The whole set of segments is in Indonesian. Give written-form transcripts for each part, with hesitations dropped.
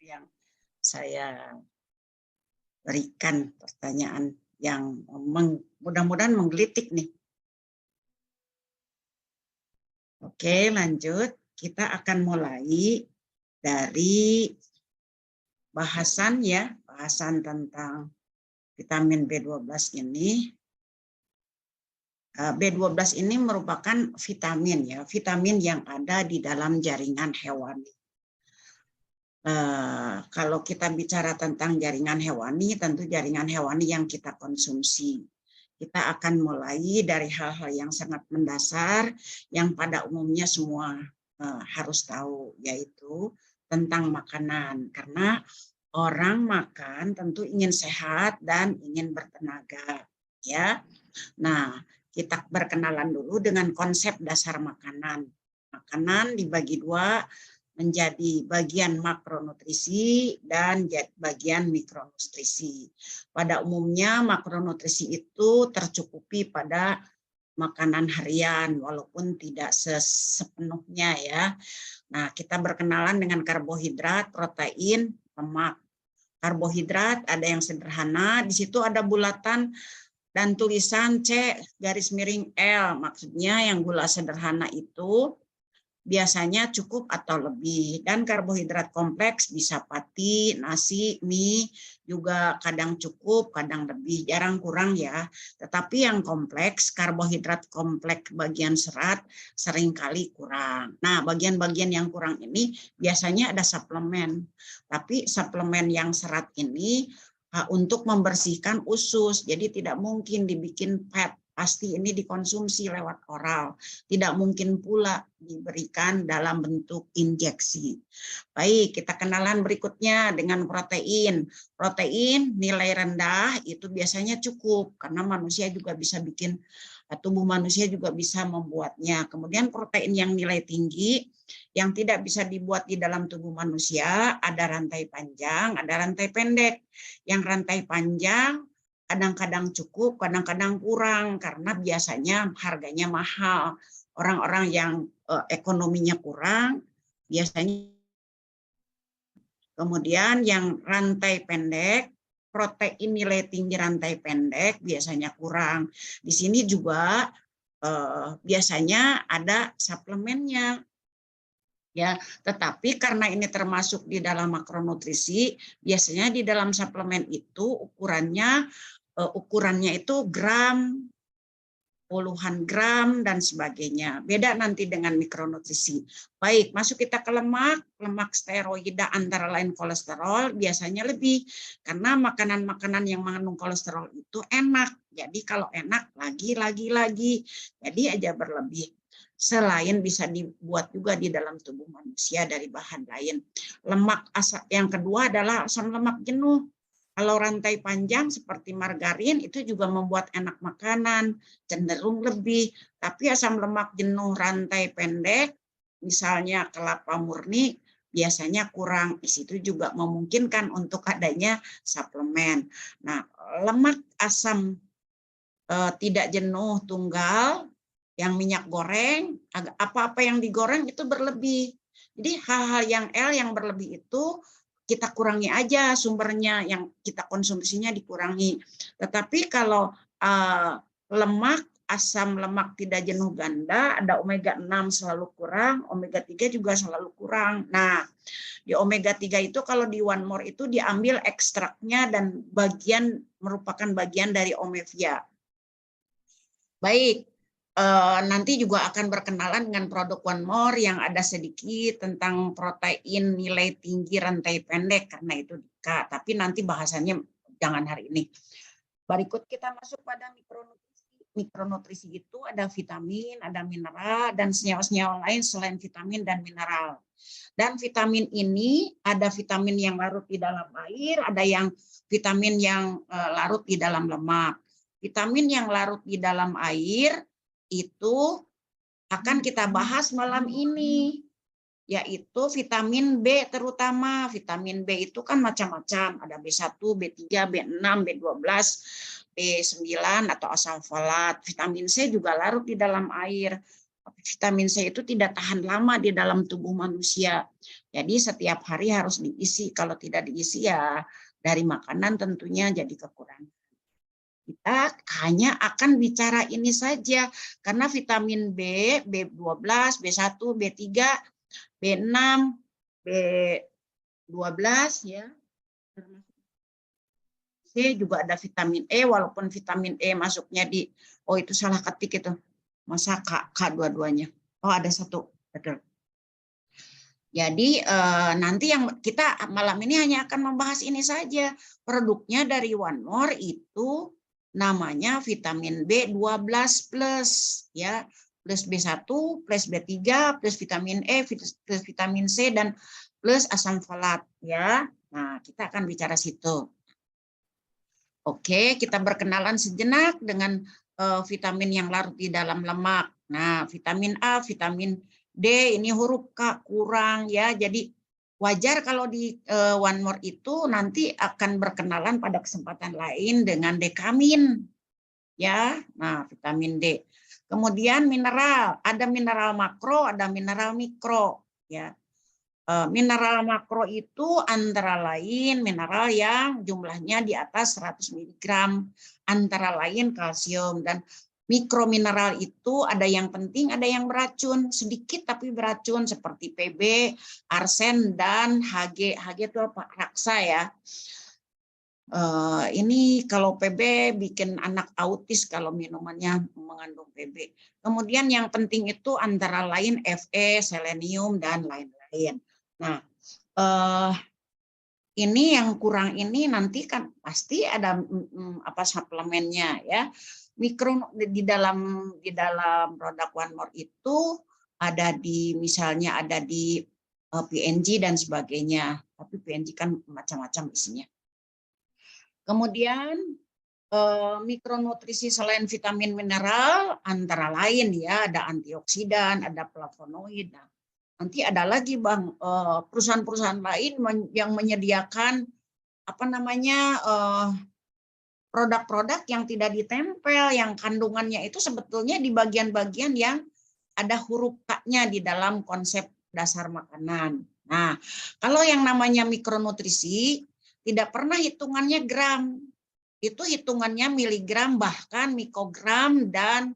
yang saya berikan, pertanyaan yang mudah-mudahan menggelitik nih. Oke, lanjut. Kita akan mulai dari bahasan tentang vitamin B12 ini. B12 ini merupakan vitamin yang ada di dalam jaringan hewani. Kalau kita bicara tentang jaringan hewani, tentu jaringan hewani yang kita konsumsi. Kita akan mulai dari hal-hal yang sangat mendasar, yang pada umumnya semua harus tahu, yaitu tentang makanan. Karena orang makan tentu ingin sehat dan ingin bertenaga, ya. Nah, kita berkenalan dulu dengan konsep dasar makanan. Makanan dibagi dua, menjadi bagian makronutrisi dan bagian mikronutrisi. Pada umumnya makronutrisi itu tercukupi pada makanan harian, walaupun tidak sepenuhnya ya. Nah, kita berkenalan dengan karbohidrat, protein, lemak. Karbohidrat ada yang sederhana, di situ ada bulatan dan tulisan C_L, maksudnya yang gula sederhana itu biasanya cukup atau lebih. Dan karbohidrat kompleks bisa pati, nasi, mie, juga kadang cukup, kadang lebih, jarang kurang ya. Tetapi yang kompleks, karbohidrat kompleks bagian serat seringkali kurang. Nah, bagian-bagian yang kurang ini biasanya ada suplemen. Tapi suplemen yang serat ini untuk membersihkan usus, jadi tidak mungkin dibikin PET. Pasti ini dikonsumsi lewat oral. Tidak mungkin pula diberikan dalam bentuk injeksi. Baik, kita kenalan berikutnya dengan protein. Protein nilai rendah itu biasanya cukup, karena manusia juga bisa bikin, tubuh manusia juga bisa membuatnya. Kemudian protein yang nilai tinggi, yang tidak bisa dibuat di dalam tubuh manusia, ada rantai panjang, ada rantai pendek. Yang rantai panjang kadang-kadang cukup, kadang-kadang kurang, karena biasanya harganya mahal. Orang-orang yang ekonominya kurang, biasanya. Kemudian yang rantai pendek, protein nilai tinggi rantai pendek, biasanya kurang. Di sini juga biasanya ada suplemennya. Ya, tetapi karena ini termasuk di dalam makronutrisi, biasanya di dalam suplemen itu ukurannya itu gram, puluhan gram, dan sebagainya. Beda nanti dengan mikronutrisi. Baik, masuk kita ke lemak. Lemak steroida antara lain kolesterol biasanya lebih. Karena makanan-makanan yang mengandung kolesterol itu enak. Jadi kalau enak, lagi. Jadi aja berlebih. Selain bisa dibuat juga di dalam tubuh manusia dari bahan lain. Lemak yang kedua adalah asam lemak jenuh. Kalau rantai panjang seperti margarin itu juga membuat enak makanan, cenderung lebih. Tapi asam lemak jenuh rantai pendek, misalnya kelapa murni, biasanya kurang. Di situ juga memungkinkan untuk adanya suplemen. Nah, lemak asam tidak jenuh tunggal, yang minyak goreng, apa-apa yang digoreng itu berlebih. Jadi hal-hal yang L yang berlebih itu kita kurangi aja sumbernya, yang kita konsumsinya dikurangi. Tetapi kalau lemak, asam lemak tidak jenuh ganda, ada omega 6 selalu kurang, omega 3 juga selalu kurang. Nah, di omega 3 itu kalau di One More itu diambil ekstraknya dan merupakan bagian dari omevia. Baik, nanti juga akan berkenalan dengan produk One More yang ada sedikit tentang protein nilai tinggi rantai pendek, karena itu DIKA. Tapi nanti bahasannya jangan hari ini. Berikut kita masuk pada mikronutrisi. Mikronutrisi itu ada vitamin, ada mineral, dan senyawa-senyawa lain selain vitamin dan mineral. Dan vitamin ini ada vitamin yang larut di dalam air, ada yang vitamin yang larut di dalam lemak. Vitamin yang larut di dalam air itu akan kita bahas malam ini, yaitu vitamin B terutama. Vitamin B itu kan macam-macam, ada B1, B3, B6, B12, B9 atau asam folat. Vitamin C juga larut di dalam air. vitamin C itu tidak tahan lama di dalam tubuh manusia. Jadi setiap hari harus diisi. Kalau tidak diisi ya dari makanan tentunya jadi kekurangan. Kita hanya akan bicara ini saja karena vitamin B, B12, B1, B3, B6, B12 ya. C juga ada vitamin E, walaupun vitamin E masuknya di, oh itu salah ketik itu. Masa K dua-duanya. Oh ada satu, betul. Jadi nanti yang kita malam ini hanya akan membahas ini saja. Produknya dari One More itu namanya vitamin B12 plus ya, plus B1, plus B3, plus vitamin E, plus vitamin C dan plus asam folat ya. Nah, kita akan bicara situ. Oke, kita berkenalan sejenak dengan vitamin yang larut di dalam lemak. Nah, vitamin A, vitamin D ini huruf K kurang ya. Jadi wajar kalau di One More itu nanti akan berkenalan pada kesempatan lain dengan dekamin ya. Nah, vitamin D. Kemudian mineral, ada mineral makro, ada mineral mikro ya. Mineral makro itu antara lain mineral yang jumlahnya di atas 100 mg, antara lain kalsium, dan mikromineral itu ada yang penting, ada yang beracun, sedikit tapi beracun seperti Pb, arsen, dan Hg. Hg itu apa? Raksa ya. Ini kalau Pb bikin anak autis kalau minumannya mengandung Pb. Kemudian yang penting itu antara lain Fe, selenium, dan lain-lain. Nah, ini yang kurang ini nanti kan pasti ada apa suplemennya ya. Mikro di dalam produk One More itu ada di misalnya ada di PNG dan sebagainya. Tapi PNG kan macam-macam isinya. Kemudian mikronutrisi selain vitamin mineral antara lain ya ada antioksidan, ada flavonoid. Nanti ada lagi Bang perusahaan-perusahaan lain yang menyediakan apa namanya produk-produk yang tidak ditempel, yang kandungannya itu sebetulnya di bagian-bagian yang ada huruf K-nya di dalam konsep dasar makanan. Nah, kalau yang namanya mikronutrisi tidak pernah hitungannya gram. Itu hitungannya miligram, bahkan mikrogram dan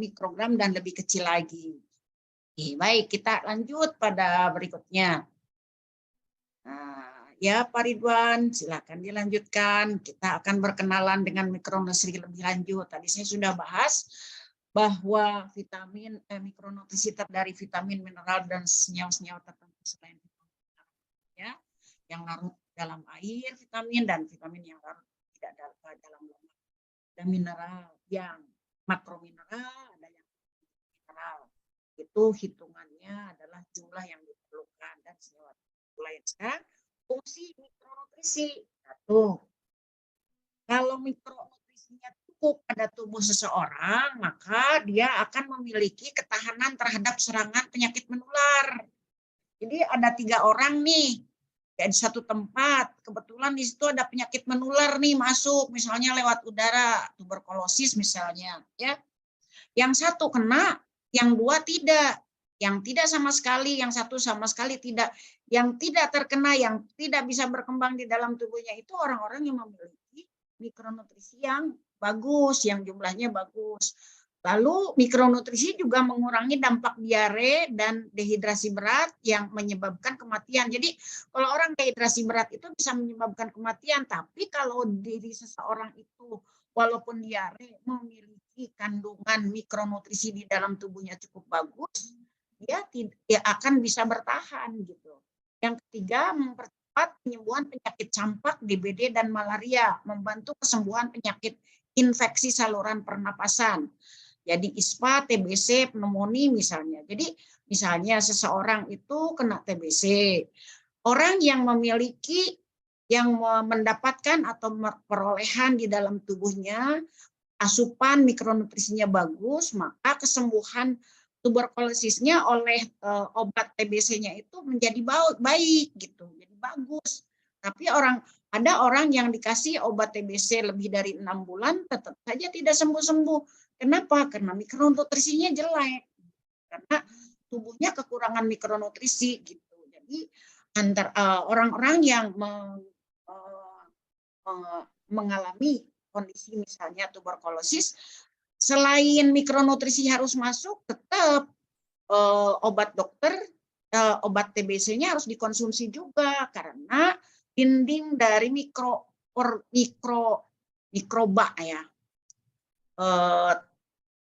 mikrogram dan lebih kecil lagi. Baik, kita lanjut pada berikutnya. Nah, ya Pak Ridwan, silakan dilanjutkan. Kita akan berkenalan dengan mikronutrisi lebih lanjut. Tadi saya sudah bahas bahwa vitamin mikronutrisi terdiri vitamin, mineral, dan senyawa-senyawa tertentu selain vitamin ya, yang larut dalam air, vitamin, dan vitamin yang larut tidak dalam lemak. Ada mineral yang makromineral, ada yang mineral. Itu hitungannya adalah jumlah yang diperlukan dan senyawa lain. Sekarang fungsi mikronutrisi. Satu, kalau mikronutrisinya cukup pada tubuh seseorang, maka dia akan memiliki ketahanan terhadap serangan penyakit menular. Jadi ada 3 orang nih di satu tempat, kebetulan di situ ada penyakit menular nih masuk, misalnya lewat udara, tuberkulosis misalnya, ya. Yang satu kena, yang 2 tidak. Yang tidak sama sekali, yang satu sama sekali tidak. Yang tidak terkena, yang tidak bisa berkembang di dalam tubuhnya itu orang-orang yang memiliki mikronutrisi yang bagus, yang jumlahnya bagus. Lalu mikronutrisi juga mengurangi dampak diare dan dehidrasi berat yang menyebabkan kematian. Jadi kalau orang dehidrasi berat itu bisa menyebabkan kematian, tapi kalau diri seseorang itu walaupun diare memiliki kandungan mikronutrisi di dalam tubuhnya cukup bagus, dia akan bisa bertahan gitu. Yang ketiga, mempercepat penyembuhan penyakit campak, DBD, dan malaria, membantu kesembuhan penyakit infeksi saluran pernapasan. Jadi ISPA, TBC, pneumonia misalnya. Jadi misalnya seseorang itu kena TBC, orang yang memiliki yang mendapatkan atau perolehan di dalam tubuhnya asupan mikronutrisinya bagus, maka kesembuhan tuberkulosisnya oleh obat TBC-nya itu menjadi baik gitu, jadi bagus. Tapi ada orang yang dikasih obat TBC lebih dari 6 bulan tetap saja tidak sembuh-sembuh. Kenapa? Karena mikronutrisinya jelek. karena tubuhnya kekurangan mikronutrisi gitu. Jadi orang-orang yang mengalami kondisi misalnya tuberkulosis, selain mikronutrisi harus masuk, tetap obat dokter, obat TBC-nya harus dikonsumsi juga karena dinding dari mikroba ya,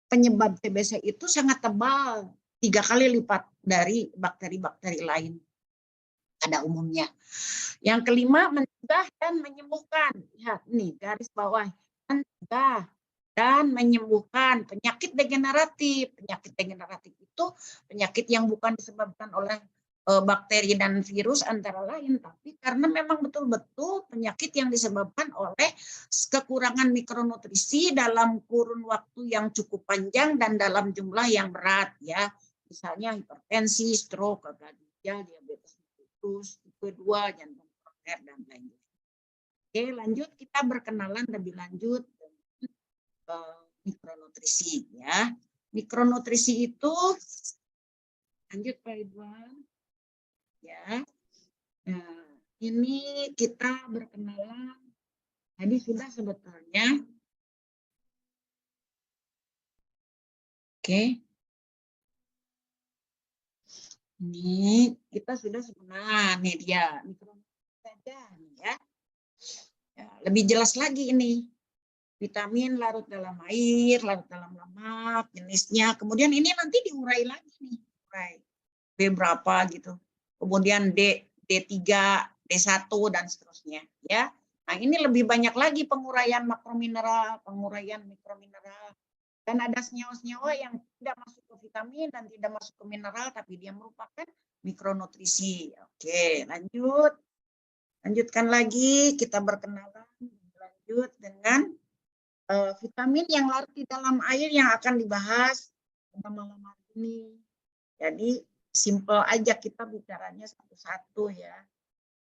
penyebab TBC itu sangat tebal, 3 kali lipat dari bakteri-bakteri lain pada umumnya. Yang kelima, mencegah dan menyembuhkan. Lihat nih garis bawah, mencegah dan menyembuhkan penyakit degeneratif. Penyakit degeneratif itu penyakit yang bukan disebabkan oleh bakteri dan virus antara lain, tapi karena memang betul-betul penyakit yang disebabkan oleh kekurangan mikronutrisi dalam kurun waktu yang cukup panjang dan dalam jumlah yang berat ya. Misalnya hipertensi, stroke, gagal ginjal, diabetes mellitus, tipe 2, jantung koroner dan lain-lain. Oke, lanjut kita berkenalan lebih lanjut dengan mikronutrisi ya. Mikronutrisi itu lanjut Pak Ridwan. Ya, nah, ini kita berkenalan tadi sudah sebetulnya. Oke, ini kita sudah sebenarnya nih dia mikronutrisi saja ya. Ya, lebih jelas lagi ini vitamin larut dalam air, larut dalam lemak, jenisnya. Kemudian ini nanti diurai lagi nih, urai B berapa gitu. Kemudian D3, D1 dan seterusnya ya. Nah, ini lebih banyak lagi penguraian makromineral, penguraian mikromineral. Dan ada senyawa-senyawa yang tidak masuk ke vitamin dan tidak masuk ke mineral tapi dia merupakan mikronutrisi. Oke, lanjut. Lanjutkan lagi, kita berkenalan lanjut dengan vitamin yang larut di dalam air yang akan dibahas pada malam hari ini. Jadi simple aja kita bicaranya satu-satu ya.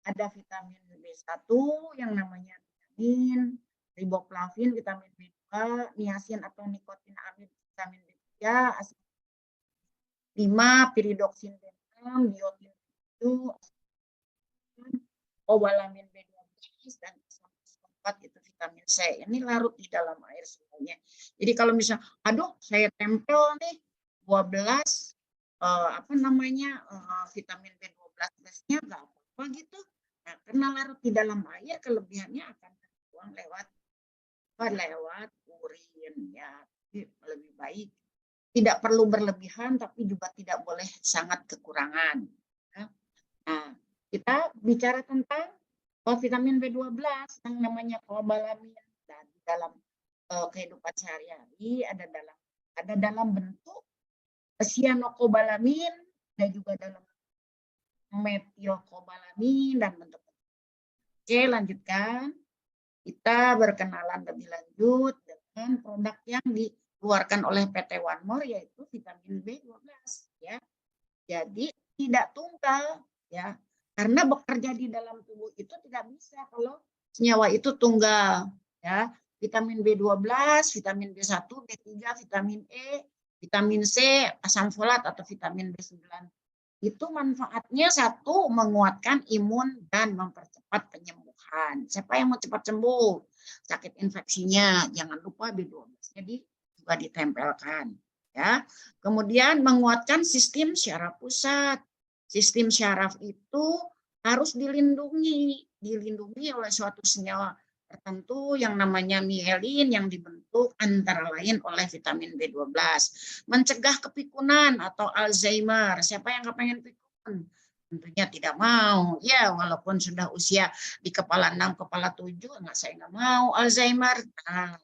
Ada vitamin B1 yang namanya vitamin, riboflavin, vitamin B2, niacin atau nikotinamid, vitamin B3, asid 5, piridoksin B6, biotin B7, obalamin B12 dan asam itu vitamin C. Ini larut di dalam air semuanya. Jadi kalau misalnya, aduh saya tempel nih 12 vitamin B12-nya nggak apa-apa gitu. Nah, karena larut di dalam air, kelebihannya akan terbuang lewat urin ya. Jadi lebih baik tidak perlu berlebihan, tapi juga tidak boleh sangat kekurangan. Nah, kita bicara tentang vitamin B12 yang namanya cobalamin. Dan dalam kehidupan sehari-hari ada dalam bentuk cyanocobalamin dan juga dalam metilcobalamin dan bentuk. Oke, lanjutkan. Kita berkenalan lebih lanjut dengan produk yang dikeluarkan oleh PT One More yaitu vitamin B12 ya. Jadi tidak tunggal ya. Karena bekerja di dalam tubuh itu tidak bisa kalau senyawa itu tunggal ya. Vitamin B12, vitamin B1, B3, vitamin E, vitamin C, asam folat atau vitamin B9. Itu manfaatnya satu, menguatkan imun dan mempercepat penyembuhan. Siapa yang mau cepat sembuh? Sakit infeksinya, jangan lupa B12. Jadi juga ditempelkan. Ya. Kemudian menguatkan sistem syaraf pusat. Sistem syaraf itu harus dilindungi oleh suatu senyawa tertentu yang namanya mielin yang dibentuk antara lain oleh vitamin B12. Mencegah kepikunan atau Alzheimer. Siapa yang nggak pengen pikun? Tentunya tidak mau. Ya, walaupun sudah usia di kepala 6, kepala 7, saya nggak mau Alzheimer. Nah,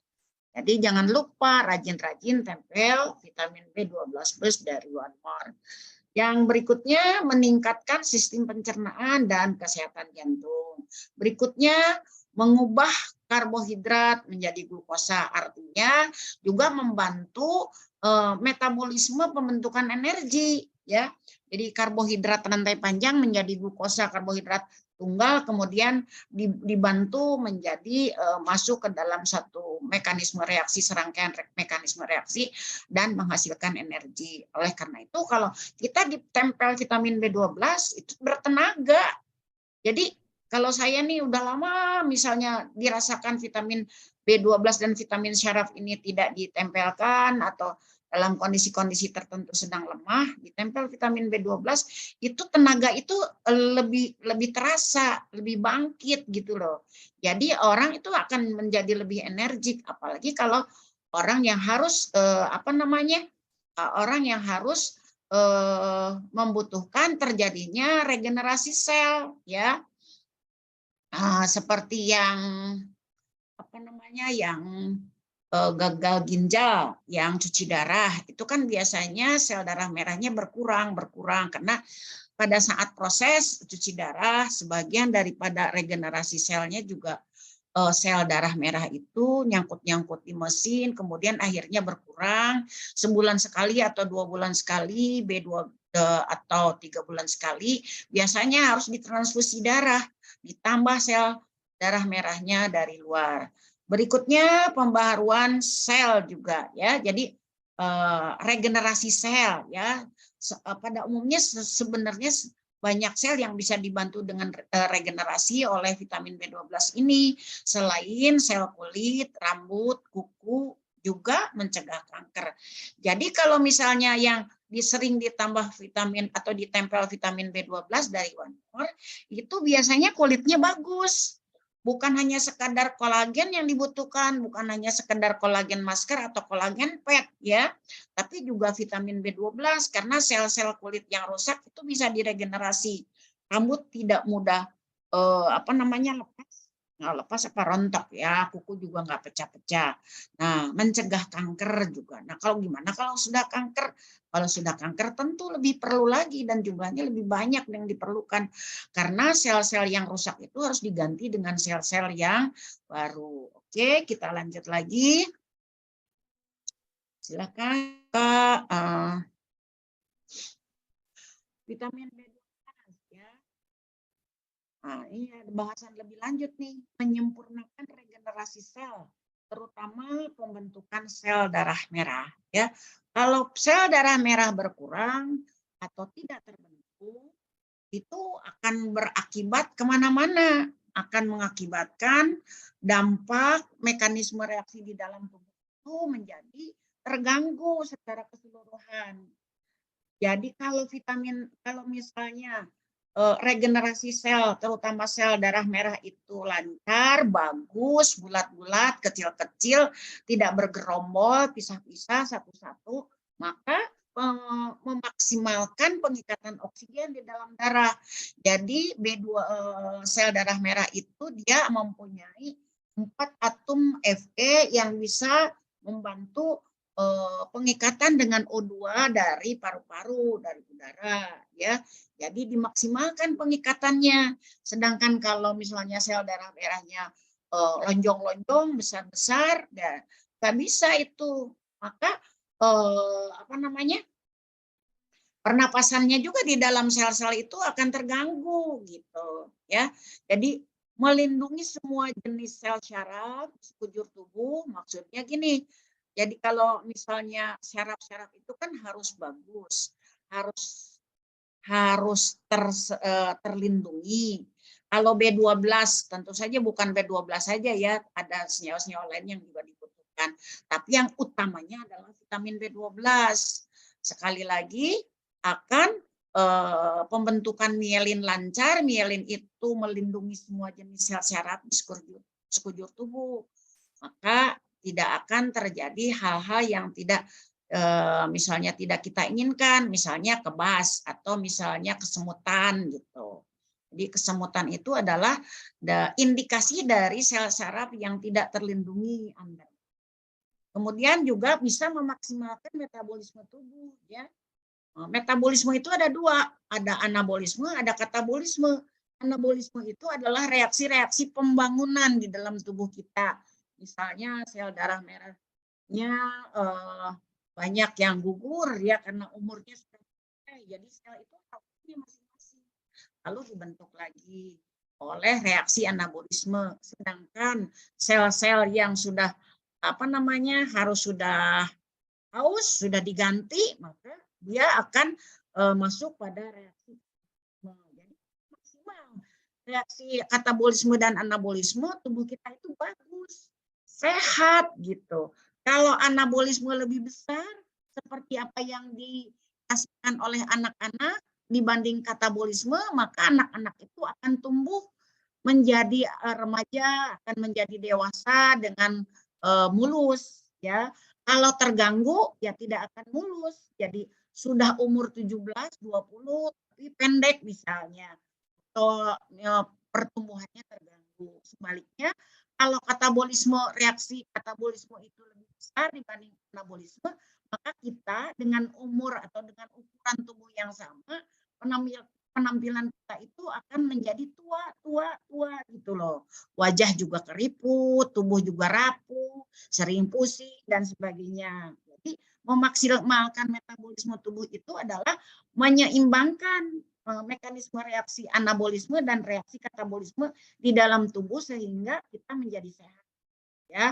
jadi jangan lupa rajin-rajin tempel vitamin B12 plus dari One More. Yang berikutnya meningkatkan sistem pencernaan dan kesehatan jantung. Berikutnya mengubah karbohidrat menjadi glukosa, artinya juga membantu metabolisme pembentukan energi ya. Jadi karbohidrat rantai panjang menjadi glukosa, karbohidrat tunggal kemudian dibantu menjadi masuk ke dalam satu mekanisme reaksi, serangkaian mekanisme reaksi dan menghasilkan energi. Oleh karena itu kalau kita ditempel vitamin B12 itu bertenaga. Jadi kalau saya nih udah lama misalnya dirasakan vitamin B12 dan vitamin syaraf ini tidak ditempelkan atau dalam kondisi-kondisi tertentu sedang lemah, ditempel vitamin B12, itu tenaga itu lebih terasa, lebih bangkit gitu loh. Jadi orang itu akan menjadi lebih energik, apalagi kalau orang yang harus orang yang harus membutuhkan terjadinya regenerasi sel, ya. Seperti yang yang gagal ginjal, yang cuci darah, itu kan biasanya sel darah merahnya berkurang karena pada saat proses cuci darah sebagian daripada regenerasi selnya juga sel darah merah itu nyangkut-nyangkut di mesin, kemudian akhirnya berkurang sebulan sekali atau 2 bulan sekali, B2 atau 3 bulan sekali, biasanya harus ditransfusi darah, ditambah sel darah merahnya dari luar. Berikutnya pembaharuan sel juga, ya. Jadi regenerasi sel, ya. Pada umumnya sebenarnya banyak sel yang bisa dibantu dengan regenerasi oleh vitamin B12 ini, selain sel kulit, rambut, kuku, juga mencegah kanker. Jadi kalau misalnya yang sering ditambah vitamin atau ditempel vitamin B12 dari donor, itu biasanya kulitnya bagus. Bukan hanya sekadar kolagen yang dibutuhkan, bukan hanya sekadar kolagen masker atau kolagen pad, ya, tapi juga vitamin B12 karena sel-sel kulit yang rusak itu bisa diregenerasi. Rambut tidak mudah lepas rontok, ya, kuku juga nggak pecah-pecah. Nah, mencegah kanker juga. Nah, kalau gimana kalau sudah kanker? Kalau sudah kanker tentu lebih perlu lagi dan jumlahnya lebih banyak yang diperlukan karena sel-sel yang rusak itu harus diganti dengan sel-sel yang baru. Oke, kita lanjut lagi. Silakan, Kak. Vitamin B12, ya. Nah, ini ada bahasan lebih lanjut nih, menyempurnakan regenerasi sel, terutama pembentukan sel darah merah, ya. Kalau sel darah merah berkurang atau tidak terbentuk, itu akan berakibat kemana-mana, akan mengakibatkan dampak mekanisme reaksi di dalam tubuh itu menjadi terganggu secara keseluruhan. Jadi kalau misalnya regenerasi sel, terutama sel darah merah itu lancar, bagus, bulat-bulat, kecil-kecil, tidak bergerombol, pisah-pisah satu-satu, maka memaksimalkan pengikatan oksigen di dalam darah. Jadi sel darah merah itu dia mempunyai 4 atom Fe yang bisa membantu pengikatan dengan O2 dari paru-paru, dari udara, ya. Jadi dimaksimalkan pengikatannya. Sedangkan kalau misalnya sel darah merahnya lonjong-lonjong, besar-besar, ya, nggak bisa itu. Maka pernapasannya juga di dalam sel-sel itu akan terganggu, gitu, ya. Jadi melindungi semua jenis sel syaraf sekujur tubuh, maksudnya gini. Jadi kalau misalnya syaraf-syaraf itu kan harus bagus, harus terlindungi. Kalau B12 tentu saja bukan B12 saja, ya, ada senyawa-senyawa lain yang juga dibutuhkan. Tapi yang utamanya adalah vitamin B12. Sekali lagi akan pembentukan mielin lancar. Mielin itu melindungi semua jenis sel syaraf di sekujur tubuh. Maka tidak akan terjadi hal-hal yang tidak misalnya tidak kita inginkan, misalnya kebas atau misalnya kesemutan gitu. Jadi kesemutan itu adalah indikasi dari sel syaraf yang tidak terlindungi Anda. Kemudian juga bisa memaksimalkan metabolisme tubuh, ya. Metabolisme itu ada 2, ada anabolisme, ada katabolisme. Anabolisme itu adalah reaksi-reaksi pembangunan di dalam tubuh kita. Misalnya sel darah merahnya banyak yang gugur, ya, karena umurnya sudah jadi sel itu masing-masing lalu dibentuk lagi. oleh reaksi anabolisme. Sedangkan sel-sel yang sudah harus sudah haus, sudah diganti, maka dia akan masuk pada reaksi. Jadi maksimal reaksi katabolisme dan anabolisme tubuh kita itu bagus, sehat gitu. Kalau anabolisme lebih besar seperti apa yang dihasilkan oleh anak-anak dibanding katabolisme, maka anak-anak itu akan tumbuh menjadi remaja, akan menjadi dewasa dengan mulus, ya. Kalau terganggu ya tidak akan mulus. Jadi sudah umur 17, 20 tapi pendek misalnya, atau pertumbuhannya terganggu. Sebaliknya kalau reaksi katabolisme itu lebih besar dibanding anabolisme, maka kita dengan umur atau dengan ukuran tubuh yang sama, penampilan kita itu akan menjadi tua gitu loh. Wajah juga keriput, tubuh juga rapuh, sering pusing dan sebagainya. Jadi memaksimalkan metabolisme tubuh itu adalah menyeimbangkan mekanisme reaksi anabolisme dan reaksi katabolisme di dalam tubuh sehingga kita menjadi sehat, ya.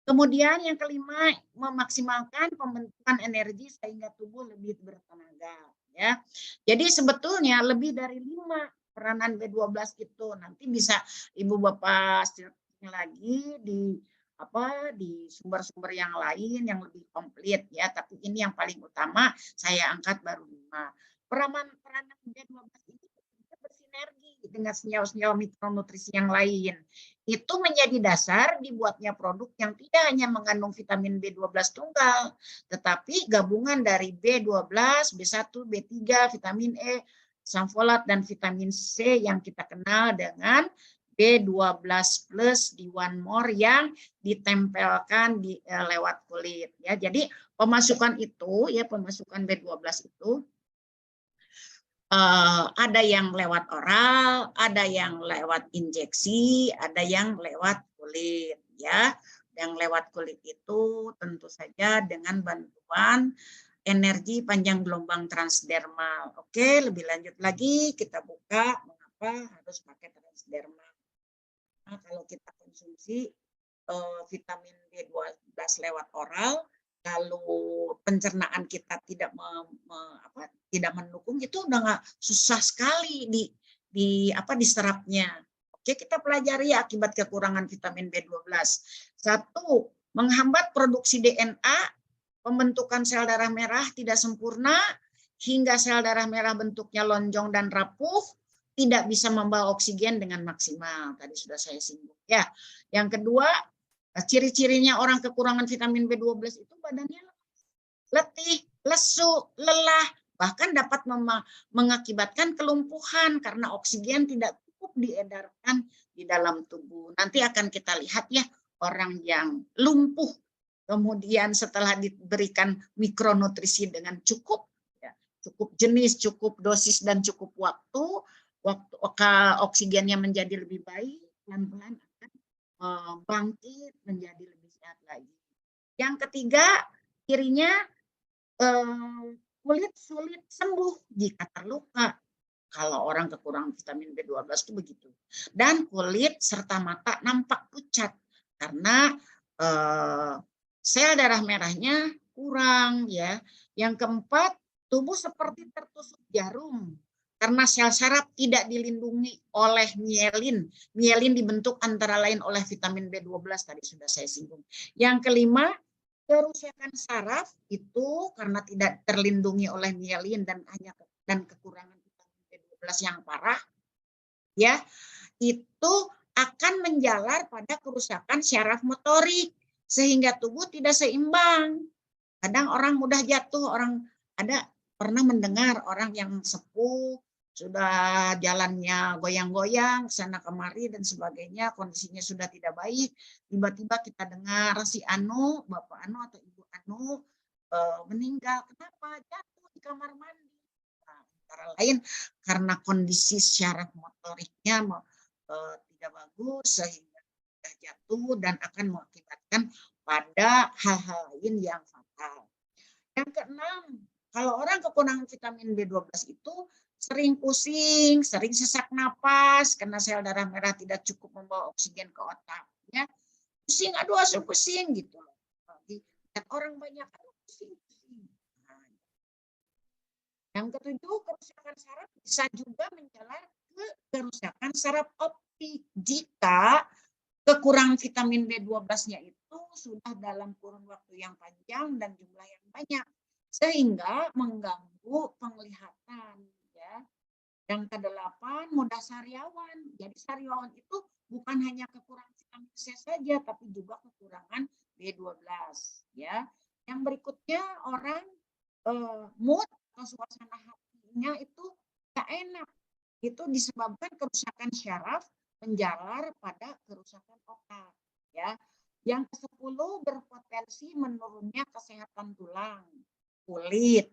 Kemudian yang kelima, memaksimalkan pembentukan energi sehingga tubuh lebih bertenaga, ya. Jadi sebetulnya lebih dari 5 peranan B12 itu. Nanti bisa Ibu Bapak lagi di sumber-sumber yang lain yang lebih komplit, ya, tapi ini yang paling utama saya angkat baru 5. Peranan B12 ini bersinergi dengan senyawa-senyawa mikronutrisi yang lain. Itu menjadi dasar dibuatnya produk yang tidak hanya mengandung vitamin B12 tunggal, tetapi gabungan dari B12, B1, B3, vitamin E, asam folat, dan vitamin C yang kita kenal dengan B12 plus di one more yang ditempelkan lewat kulit, ya. Jadi pemasukan itu, ya, pemasukan B12 itu ada yang lewat oral, ada yang lewat injeksi, ada yang lewat kulit, ya. Yang lewat kulit itu tentu saja dengan bantuan energi panjang gelombang transdermal. Oke, lebih lanjut lagi kita buka mengapa harus pakai transdermal. Nah, kalau kita konsumsi vitamin B12 lewat oral, lalu pencernaan kita tidak mendukung, itu udah nggak, susah sekali diserapnya. Oke, kita pelajari akibat kekurangan vitamin B12. 1, menghambat produksi DNA, pembentukan sel darah merah tidak sempurna, hingga sel darah merah bentuknya lonjong dan rapuh, tidak bisa membawa oksigen dengan maksimal. Tadi sudah saya singgung, ya. Yang kedua, ciri-cirinya orang kekurangan vitamin B12 itu badannya letih, lesu, lelah, bahkan dapat mengakibatkan kelumpuhan karena oksigen tidak cukup diedarkan di dalam tubuh. Nanti akan kita lihat, ya, orang yang lumpuh kemudian setelah diberikan mikronutrisi dengan cukup, ya, cukup jenis, cukup dosis, dan cukup waktu oksigennya menjadi lebih baik, pelan-pelan akan bangkit menjadi lebih sehat lagi. Yang ketiga, cirinya kulit sulit sembuh jika terluka. Kalau orang kekurangan vitamin B12 itu begitu. Dan kulit serta mata nampak pucat karena sel darah merahnya kurang, ya. Yang keempat, tubuh seperti tertusuk jarum karena sel saraf tidak dilindungi oleh mielin. Mielin dibentuk antara lain oleh vitamin B12, tadi sudah saya singgung. Yang kelima, kerusakan saraf itu karena tidak terlindungi oleh mielin dan kekurangan vitamin B12 yang parah, ya, itu akan menjalar pada kerusakan syaraf motorik sehingga tubuh tidak seimbang. Kadang orang mudah jatuh, pernah mendengar orang yang sepuh sudah jalannya goyang-goyang sana kemari dan sebagainya, kondisinya sudah tidak baik, tiba-tiba kita dengar si Anu, Bapak Anu atau Ibu Anu meninggal. Kenapa? Jatuh di kamar mandi. Nah, antara lain karena kondisi syaraf motoriknya tidak bagus sehingga jatuh dan akan mengakibatkan pada hal-hal lain yang fatal. Yang keenam, kalau orang kekurangan vitamin B12 itu sering pusing, sering sesak napas karena sel darah merah tidak cukup membawa oksigen ke otak. Ya, pusing, aduh asal pusing gitu. Lihat orang banyak, aduh pusing. Nah, yang ketujuh, kerusakan saraf bisa juga menjalar ke kerusakan saraf optik jika kekurangan vitamin B12-nya itu sudah dalam kurun waktu yang panjang dan jumlah yang banyak, sehingga mengganggu penglihatan. Ya. Yang kedelapan, mudah sariawan. Jadi sariawan itu bukan hanya kekurangan vitamin C saja, tapi juga kekurangan B12. Ya. Yang berikutnya, orang mood atau suasana hatinya itu tak enak. Itu disebabkan kerusakan syaraf menjalar pada kerusakan otak. Ya. Yang ke-10, berpotensi menurunnya kesehatan tulang, kulit,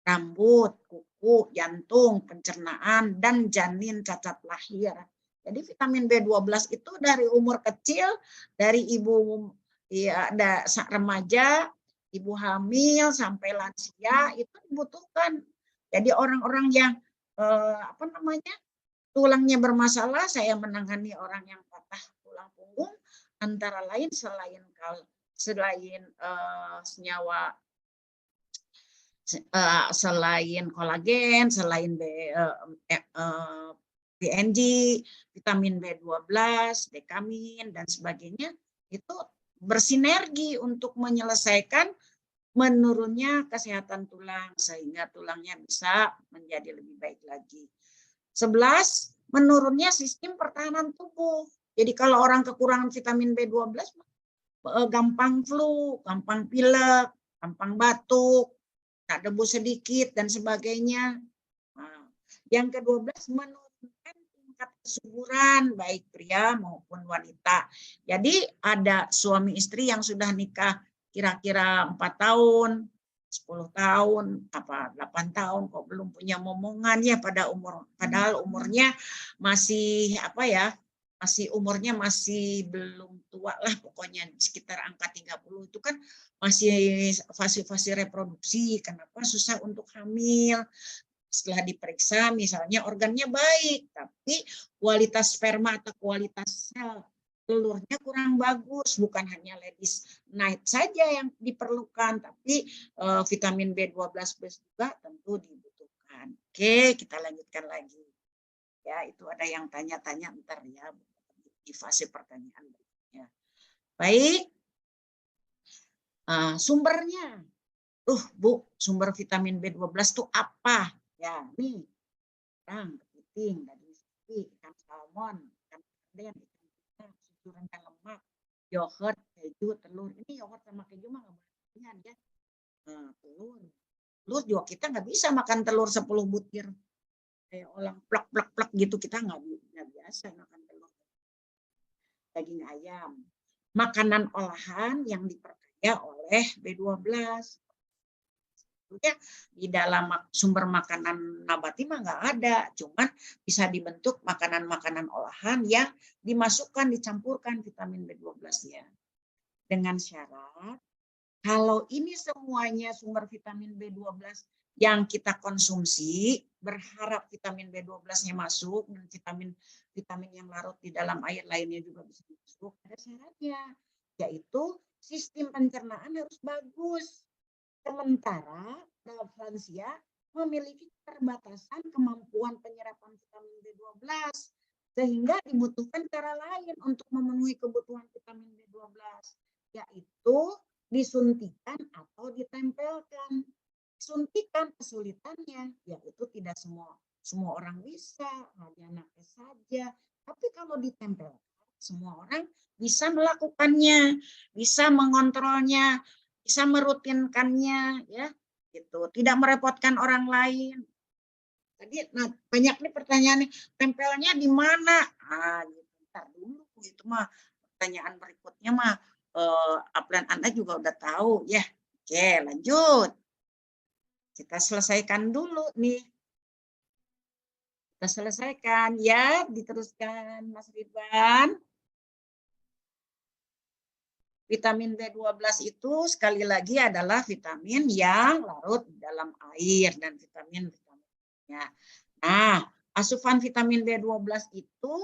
rambut, kuku, jantung, pencernaan, dan janin cacat lahir. Jadi vitamin B12 itu dari umur kecil, dari ibu ya, ada remaja, ibu hamil sampai lansia itu dibutuhkan. Jadi orang-orang yang tulangnya bermasalah, saya menangani orang yang patah tulang punggung antara lain selain senyawa selain kolagen, selain PNG, vitamin B12, dekamin, dan sebagainya, itu bersinergi untuk menyelesaikan menurunnya kesehatan tulang, sehingga tulangnya bisa menjadi lebih baik lagi. 11, menurunnya sistem pertahanan tubuh. Jadi kalau orang kekurangan vitamin B12, gampang flu, gampang pilek, gampang batuk, tak debu sedikit, dan sebagainya. Nah, yang ke-12, menurunkan tingkat kesuburan, baik pria maupun wanita. Jadi ada suami istri yang sudah nikah kira-kira 4 tahun, 10 tahun, 8 tahun, kok belum punya momongan ya padahal umurnya masih umurnya masih belum tua lah, pokoknya sekitar angka 30 itu kan masih fase-fase reproduksi. Kenapa susah untuk hamil? Setelah diperiksa misalnya organnya baik, tapi kualitas sperma atau kualitas sel telurnya kurang bagus, bukan hanya ladies night saja yang diperlukan, tapi vitamin B12 juga tentu dibutuhkan. Oke, kita lanjutkan lagi. Ya, itu ada yang tanya-tanya ntar ya di fase pertanyaan berikutnya. Baik, sumbernya. Bu, sumber vitamin B12 itu apa? Ya, nih, udang, kepiting, daging sapi, ikan salmon, ikan sarden, ikan tuna, susu rendah lemak, yogurt, keju, telur. Ini yogurt sama keju mah nggak boleh ya. Telur juga kita nggak bisa makan telur 10 butir. Kayak orang plak gitu, kita nggak biasa makan telur. Daging ayam. Makanan olahan yang diperkaya oleh B12. Di dalam sumber makanan nabati mah nggak ada, cuman bisa dibentuk makanan-makanan olahan yang dimasukkan, dicampurkan vitamin B12-nya. Dengan syarat, kalau ini semuanya sumber vitamin B12 yang kita konsumsi, berharap vitamin B12-nya masuk, dan vitamin yang larut di dalam air lainnya juga bisa masuk, ada syaratnya, yaitu sistem pencernaan harus bagus. Sementara lansia memiliki keterbatasan kemampuan penyerapan vitamin B12, sehingga dibutuhkan cara lain untuk memenuhi kebutuhan vitamin B12, yaitu disuntikan atau ditempelkan. Suntikan kesulitannya, yaitu tidak semua orang bisa, hanya nakes saja. Tapi kalau ditempelkan, semua orang bisa melakukannya, bisa mengontrolnya, bisa merutinkannya, ya, gitu. Tidak merepotkan orang lain. Tadi banyak nih pertanyaannya, tempelnya di mana? Gitu. Ntar dulu, itu mah pertanyaan berikutnya mah Aplan Anda juga udah tahu, ya. Oke, lanjut. Kita selesaikan dulu nih. Kita selesaikan, ya, diteruskan Mas Ridwan. Vitamin B12 itu sekali lagi adalah vitamin yang larut dalam air dan vitaminnya. Nah, asupan vitamin B12 itu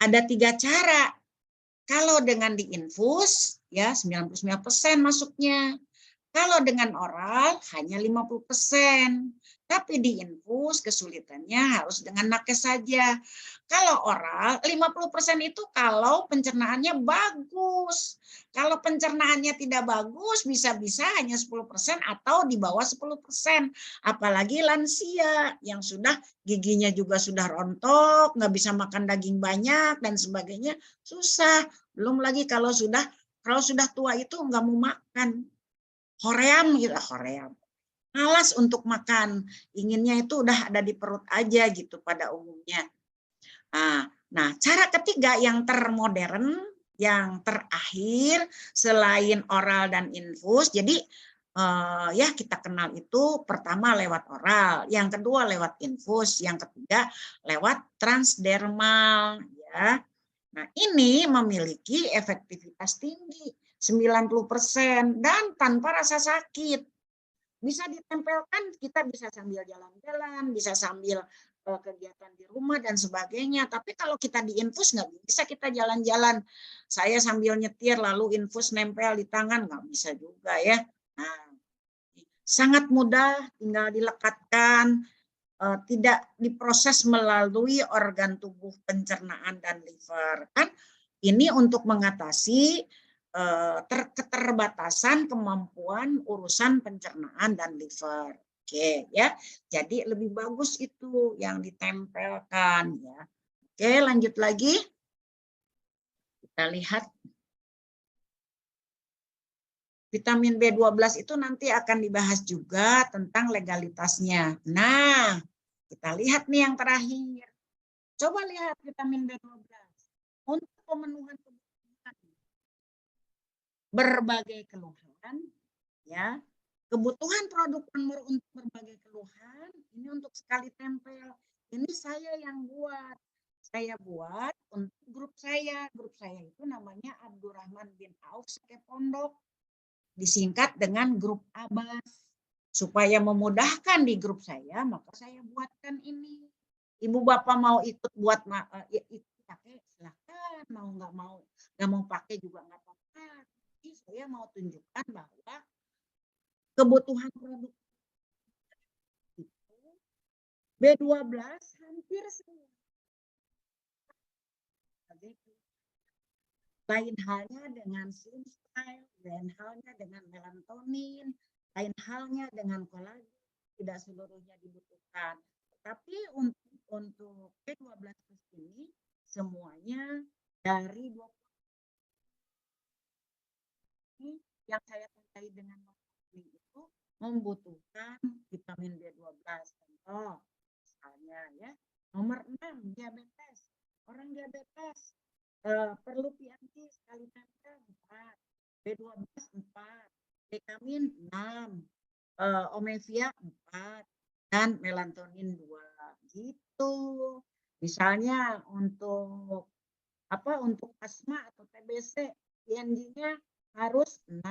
ada 3 cara. Kalau dengan diinfus, ya 99% masuknya. Kalau dengan oral hanya 50%. Tapi diinfus kesulitannya harus dengan nakes saja. Kalau oral 50% itu kalau pencernaannya bagus. Kalau pencernaannya tidak bagus bisa-bisa hanya 10% atau di bawah 10%. Apalagi lansia yang sudah giginya juga sudah rontok, nggak bisa makan daging banyak dan sebagainya, susah. Belum lagi kalau sudah tua itu nggak mau makan. Hoream gitu, hoream. Malas untuk makan, inginnya itu udah ada di perut aja gitu pada umumnya. Nah, cara ketiga yang termodern, yang terakhir selain oral dan infus, jadi ya kita kenal itu pertama lewat oral, yang kedua lewat infus, yang ketiga lewat transdermal, ya. Nah, ini memiliki efektivitas tinggi, 90% dan tanpa rasa sakit. Bisa ditempelkan, kita bisa sambil jalan-jalan, bisa sambil kegiatan di rumah dan sebagainya. Tapi kalau kita diinfus nggak bisa kita jalan-jalan. Saya sambil nyetir lalu infus nempel di tangan, nggak bisa juga ya. Nah, sangat mudah, tinggal dilekatkan, tidak diproses melalui organ tubuh pencernaan dan liver. Kan ini untuk mengatasi keterbatasan kemampuan urusan pencernaan dan liver. Oke ya. Jadi lebih bagus itu yang ditempelkan ya. Oke, lanjut lagi. Kita lihat vitamin B12 itu nanti akan dibahas juga tentang legalitasnya. Nah, kita lihat nih yang terakhir. Coba lihat vitamin B12. Untuk pemenuhan kebutuhan berbagai keluhan, ya, kebutuhan produk penur untuk berbagai keluhan, ini untuk sekali tempel. Ini saya yang buat. Saya buat untuk grup saya. Grup saya itu namanya Abdurrahman bin Auf Seke Pondok. Disingkat dengan grup Abbas. Supaya memudahkan di grup saya, maka saya buatkan ini. Ibu bapak mau ikut buat ikut pakai silahkan, mau nggak mau pakai juga nggak apa-apa. Jadi saya mau tunjukkan bahwa kebutuhan produk itu B12 hampir semua. Lain halnya dengan slim style, lain halnya dengan melatonin, lain halnya dengan kolagen, tidak seluruhnya dibutuhkan. Tapi untuk B12 ini semuanya dari 20 yang saya terkait dengan melatonin itu membutuhkan vitamin B12. Contoh, misalnya ya, nomor 6 diabetes. Orang diabetes perlu PMT sekali tempel 4, B12 4, vitamin 6, omega 4, dan melatonin 2 gitu. Misalnya untuk untuk asma atau TBC IND-nya harus 6.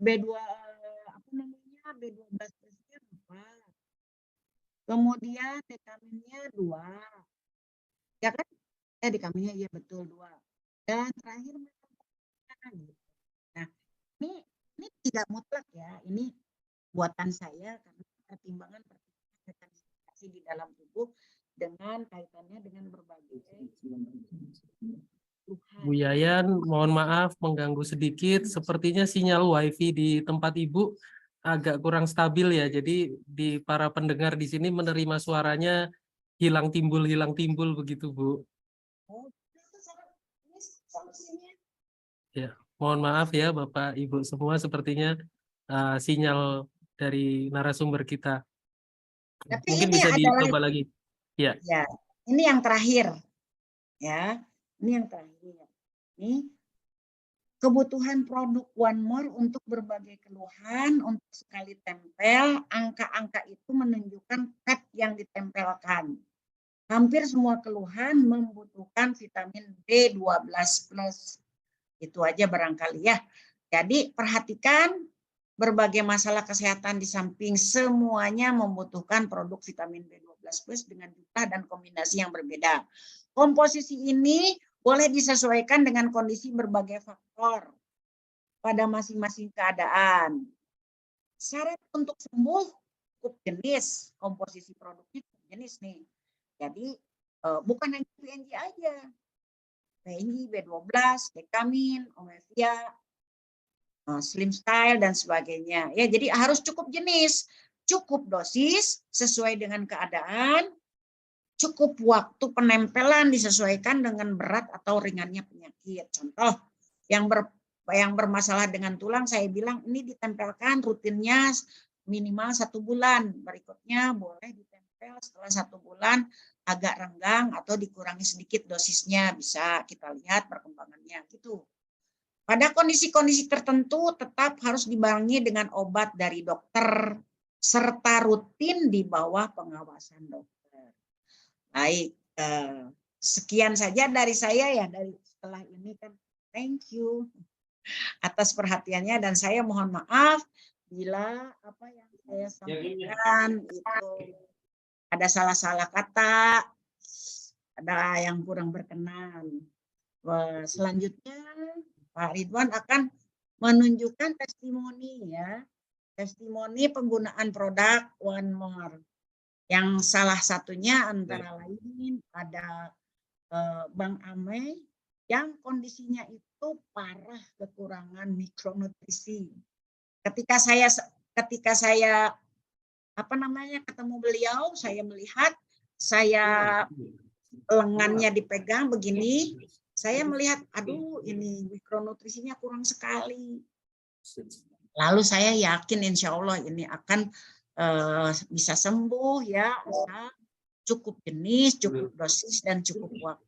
B2 B12 4. Kemudian vitaminnya 2. Ya kan? Vitaminnya iya betul 2. Dan terakhir gitu. Nah, ini tidak mutlak ya. Ini buatan saya karena pertimbangan representasi di dalam tubuh dengan kaitannya dengan berbagai Bu Yayan, mohon maaf mengganggu sedikit. Sepertinya sinyal WiFi di tempat Ibu agak kurang stabil ya. Jadi di para pendengar di sini menerima suaranya hilang timbul begitu, Bu. Ya, mohon maaf ya Bapak Ibu semua, sepertinya sinyal dari narasumber kita. Tapi mungkin ini bisa adalah dicoba lagi. Ya. Ya, ini yang terakhir. Ya, ini yang terakhir. Ini kebutuhan produk One More untuk berbagai keluhan, untuk sekali tempel, angka-angka itu menunjukkan tab yang ditempelkan. Hampir semua keluhan membutuhkan vitamin B12+. Itu aja barangkali ya. Jadi perhatikan berbagai masalah kesehatan di samping semuanya membutuhkan produk vitamin B12. plus dengan jumlah dan kombinasi yang berbeda. Komposisi ini boleh disesuaikan dengan kondisi berbagai faktor pada masing-masing keadaan. Syarat untuk sembuh cukup jenis, komposisi produknya cukup jenis nih. Jadi bukan hanya PNG aja, PNG, B12, dekamin, omevia, slim style dan sebagainya. Ya, jadi harus cukup jenis, cukup dosis sesuai dengan keadaan, cukup waktu penempelan disesuaikan dengan berat atau ringannya penyakit. Contoh yang bermasalah dengan tulang, saya bilang ini ditempelkan rutinnya minimal 1 bulan. Berikutnya boleh ditempel setelah 1 bulan agak renggang atau dikurangi sedikit dosisnya, bisa kita lihat perkembangannya gitu. Pada kondisi-kondisi tertentu tetap harus dibarengi dengan obat dari dokter serta rutin di bawah pengawasan dokter. Baik, sekian saja dari saya ya, dari setelah ini kan. Thank you atas perhatiannya dan saya mohon maaf bila apa yang saya sampaikan itu ada salah-salah kata, ada yang kurang berkenan. Selanjutnya Pak Ridwan akan menunjukkan testimoni ya, testimoni penggunaan produk One More. Yang salah satunya antara lain ada Bang Ame yang kondisinya itu parah kekurangan mikronutrisi. Ketika saya ketemu beliau, saya melihat lengannya dipegang begini, saya melihat aduh ini mikronutrisinya kurang sekali. Lalu saya yakin insya Allah ini akan bisa sembuh ya, asal cukup jenis, cukup dosis dan cukup waktu.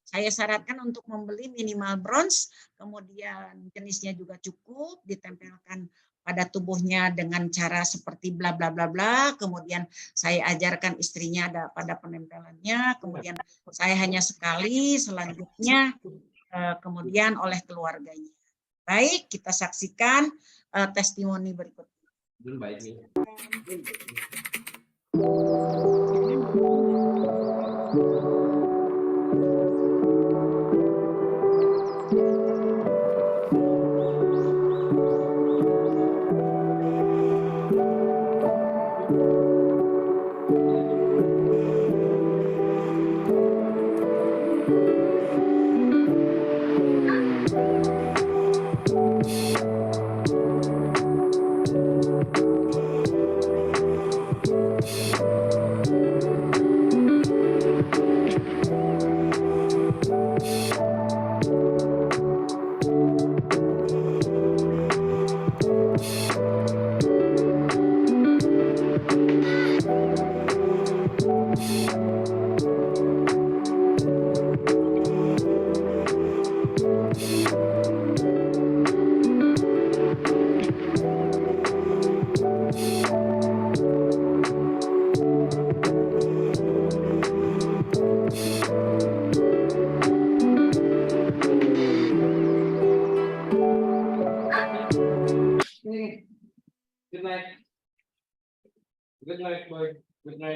Saya syaratkan untuk membeli minimal bronze, kemudian jenisnya juga cukup, ditempelkan pada tubuhnya dengan cara seperti bla bla bla bla, kemudian saya ajarkan istrinya pada penempelannya, kemudian saya hanya sekali, selanjutnya kemudian oleh keluarganya. Baik, kita saksikan testimoni berikutnya.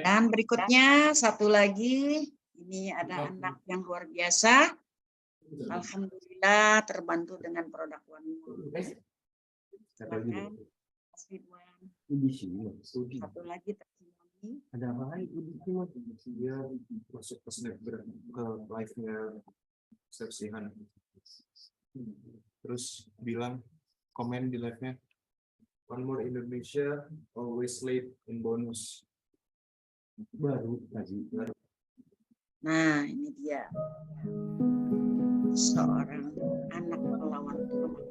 Dan berikutnya satu lagi, ini ada anak yang luar biasa. Alhamdulillah terbantu dengan produk One More. Satu lagi testimoni. Ada apa lagi? Dia masuk ke snapgram ke live-nya Sepsihan. Terus bilang komen di live-nya, One More Indonesia always late in bonus. Baru. Nah, ini dia. Seorang anak melawan Tuhan.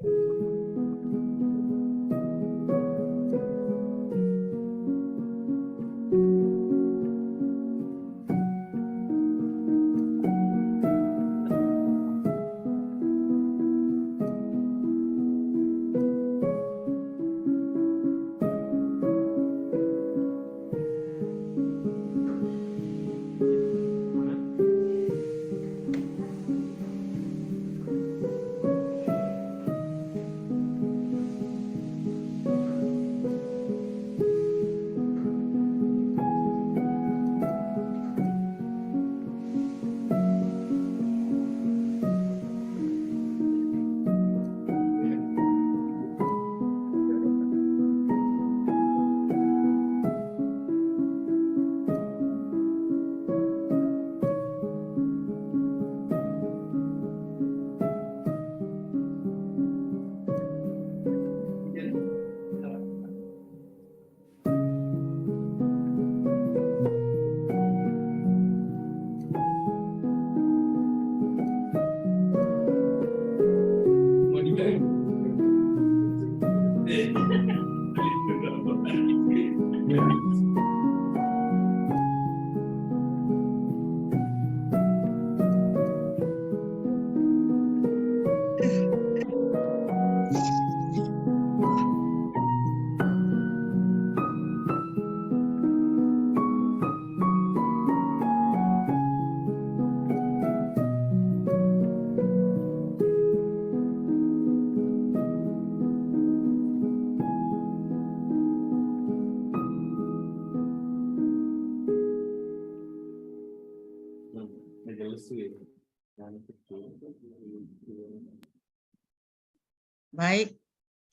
Baik,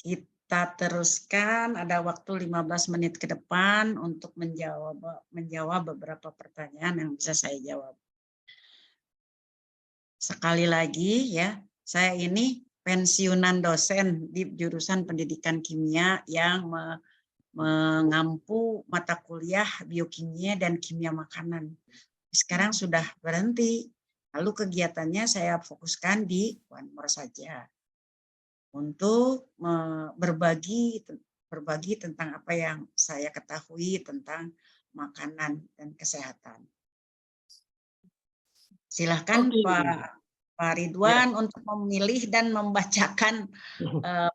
kita teruskan. Ada waktu 15 menit ke depan untuk menjawab beberapa pertanyaan yang bisa saya jawab. Sekali lagi ya, saya ini pensiunan dosen di jurusan pendidikan kimia yang mengampu mata kuliah biokimia dan kimia makanan. Sekarang sudah berhenti. Lalu kegiatannya saya fokuskan di One More saja untuk berbagi tentang apa yang saya ketahui tentang makanan dan kesehatan. Silahkan Pak Ridwan untuk memilih dan membacakan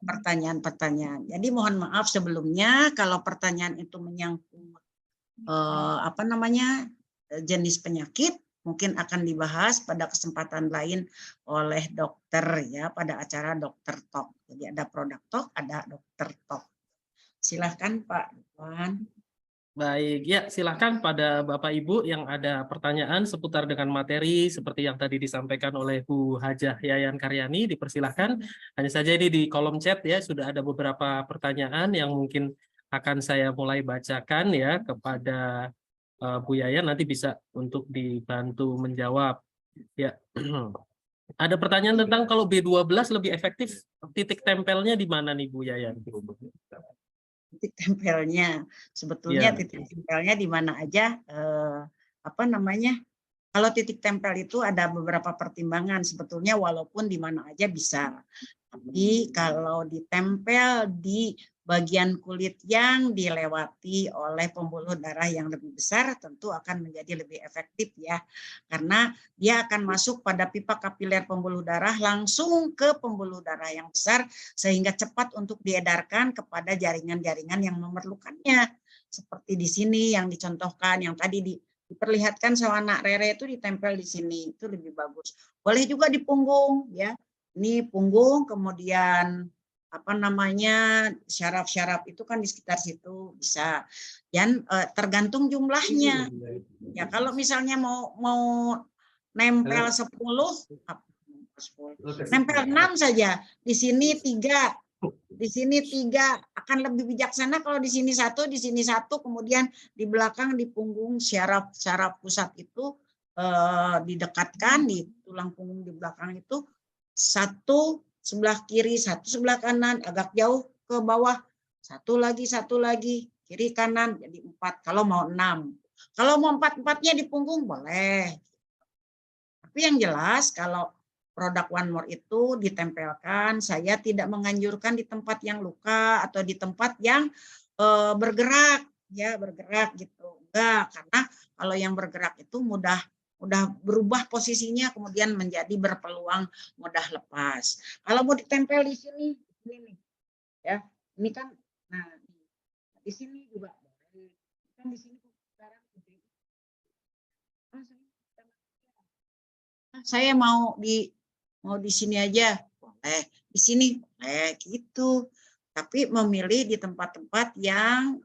pertanyaan-pertanyaan. Jadi mohon maaf sebelumnya kalau pertanyaan itu menyangkut jenis penyakit, mungkin akan dibahas pada kesempatan lain oleh dokter ya, pada acara dokter talk. Jadi ada produk talk, ada dokter talk. Silahkan Pak Ridwan. Baik, ya silahkan pada Bapak Ibu yang ada pertanyaan seputar dengan materi seperti yang tadi disampaikan oleh Bu Hajah Yayan Karyani, dipersilahkan. Hanya saja ini di kolom chat ya, sudah ada beberapa pertanyaan yang mungkin akan saya mulai bacakan ya kepada Bu Yayan, nanti bisa untuk dibantu menjawab. Ya, ada pertanyaan tentang kalau B12 lebih efektif, titik tempelnya di mana nih Bu Yayan? Titik tempelnya sebetulnya titik tempelnya di mana aja, kalau titik tempel itu ada beberapa pertimbangan sebetulnya, walaupun di mana aja bisa, tapi kalau ditempel di bagian kulit yang dilewati oleh pembuluh darah yang lebih besar tentu akan menjadi lebih efektif ya, karena dia akan masuk pada pipa kapiler pembuluh darah langsung ke pembuluh darah yang besar sehingga cepat untuk diedarkan kepada jaringan-jaringan yang memerlukannya. Seperti di sini yang dicontohkan, yang tadi diperlihatkan sama anak Rere itu ditempel di sini, itu lebih bagus. Boleh juga di punggung ya. Ini punggung, kemudian syaraf-syaraf itu kan di sekitar situ bisa. Dan tergantung jumlahnya. Ya kalau misalnya mau nempel 10, nempel 6 saja. Di sini 3. Di sini 3, akan lebih bijaksana kalau di sini 1, di sini 1, kemudian di belakang di punggung syaraf pusat itu didekatkan di tulang punggung di belakang itu 1 sebelah kiri, 1 sebelah kanan, agak jauh ke bawah, 1 lagi, kiri kanan, jadi 4, kalau mau 6. Kalau mau 4-4-nya di punggung boleh. Tapi yang jelas kalau produk One More itu ditempelkan, saya tidak menganjurkan di tempat yang luka atau di tempat yang bergerak gitu. Enggak, karena kalau yang bergerak itu mudah berubah posisinya, kemudian menjadi berpeluang mudah lepas. Kalau mau ditempel di sini, ini ya, ini kan, nah di sini juga kan di sini sekarang saya mau di sini aja boleh, di sini boleh gitu. Tapi memilih di tempat-tempat yang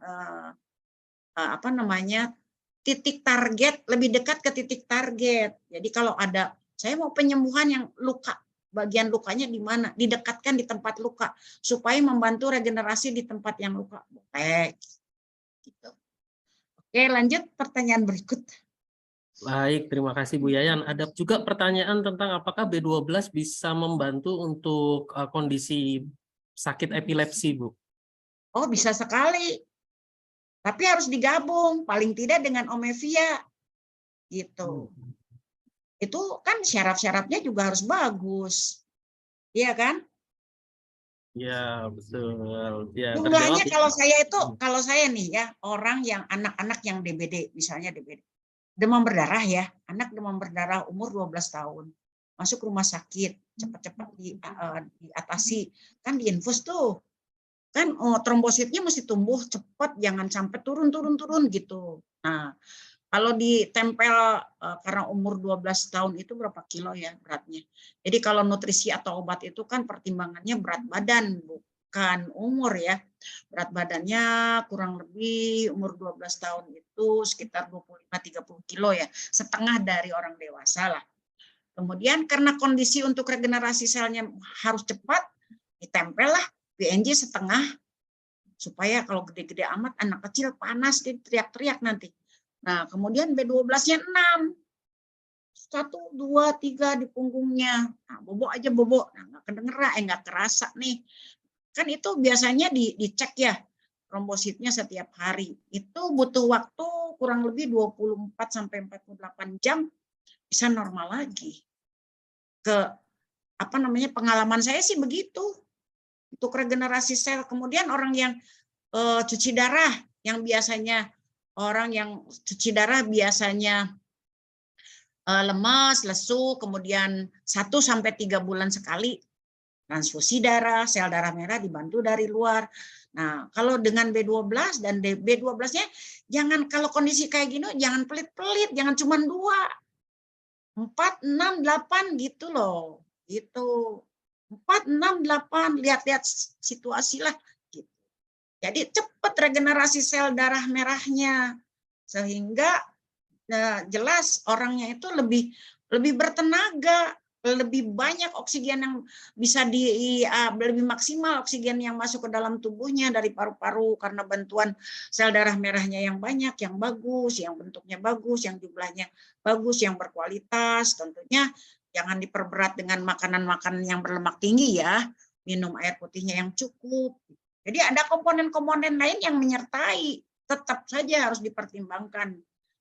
titik target, lebih dekat ke titik target. Jadi kalau ada, saya mau penyembuhan yang luka, bagian lukanya di mana, didekatkan di tempat luka supaya membantu regenerasi di tempat yang luka. Boleh. Gitu. Oke, lanjut pertanyaan berikut. Baik, terima kasih Bu Yayan. Ada juga pertanyaan tentang apakah B12 bisa membantu untuk kondisi sakit epilepsi, Bu? Oh, bisa sekali. Tapi harus digabung, paling tidak dengan Omevia. Gitu. Itu kan syaraf-syarafnya juga harus bagus. Iya kan? Ya, betul. Ya, jumlahnya kalau saya nih ya, orang yang anak-anak yang DBD, misalnya DBD. Demam berdarah ya, anak demam berdarah umur 12 tahun. Masuk rumah sakit, cepat-cepat diatasi. Kan diinfus tuh. Kan trombositnya mesti tumbuh cepat, jangan sampai turun gitu. Nah, kalau ditempel karena umur 12 tahun itu berapa kilo ya beratnya. Jadi kalau nutrisi atau obat itu kan pertimbangannya berat badan, bukan umur ya. Berat badannya kurang lebih umur 12 tahun itu sekitar 25-30 kilo ya. Setengah dari orang dewasa lah. Kemudian karena kondisi untuk regenerasi selnya harus cepat, ditempellah BNJ setengah, supaya kalau gede-gede amat anak kecil panas dia teriak-teriak nanti. Nah, kemudian B12-nya 6. 1, 2, 3 di punggungnya. Nah, bobok aja bobok. Nah, nggak kedengeran, nggak kerasa nih. Kan itu biasanya dicek ya trombositnya setiap hari. Itu butuh waktu kurang lebih 24 sampai 48 jam bisa normal lagi. Pengalaman saya sih begitu. Untuk regenerasi sel. Kemudian orang yang cuci darah, yang biasanya orang yang cuci darah biasanya lemas, lesu, kemudian 1 sampai 3 bulan sekali transfusi darah, sel darah merah dibantu dari luar. Nah, kalau dengan B12 dan B12-nya jangan, kalau kondisi kayak gini jangan pelit-pelit, jangan cuma 2. 4, 6, 8 gitu loh. Gitu. 4, 6, 8, lihat-lihat situasi lah gitu. Jadi cepat regenerasi sel darah merahnya sehingga jelas orangnya itu lebih bertenaga, lebih banyak oksigen yang bisa lebih maksimal oksigen yang masuk ke dalam tubuhnya dari paru-paru karena bantuan sel darah merahnya yang banyak, yang bagus, yang bentuknya bagus, yang jumlahnya bagus, yang berkualitas. Tentunya jangan diperberat dengan makanan-makanan yang berlemak tinggi ya, minum air putihnya yang cukup. Jadi ada komponen-komponen lain yang menyertai, tetap saja harus dipertimbangkan.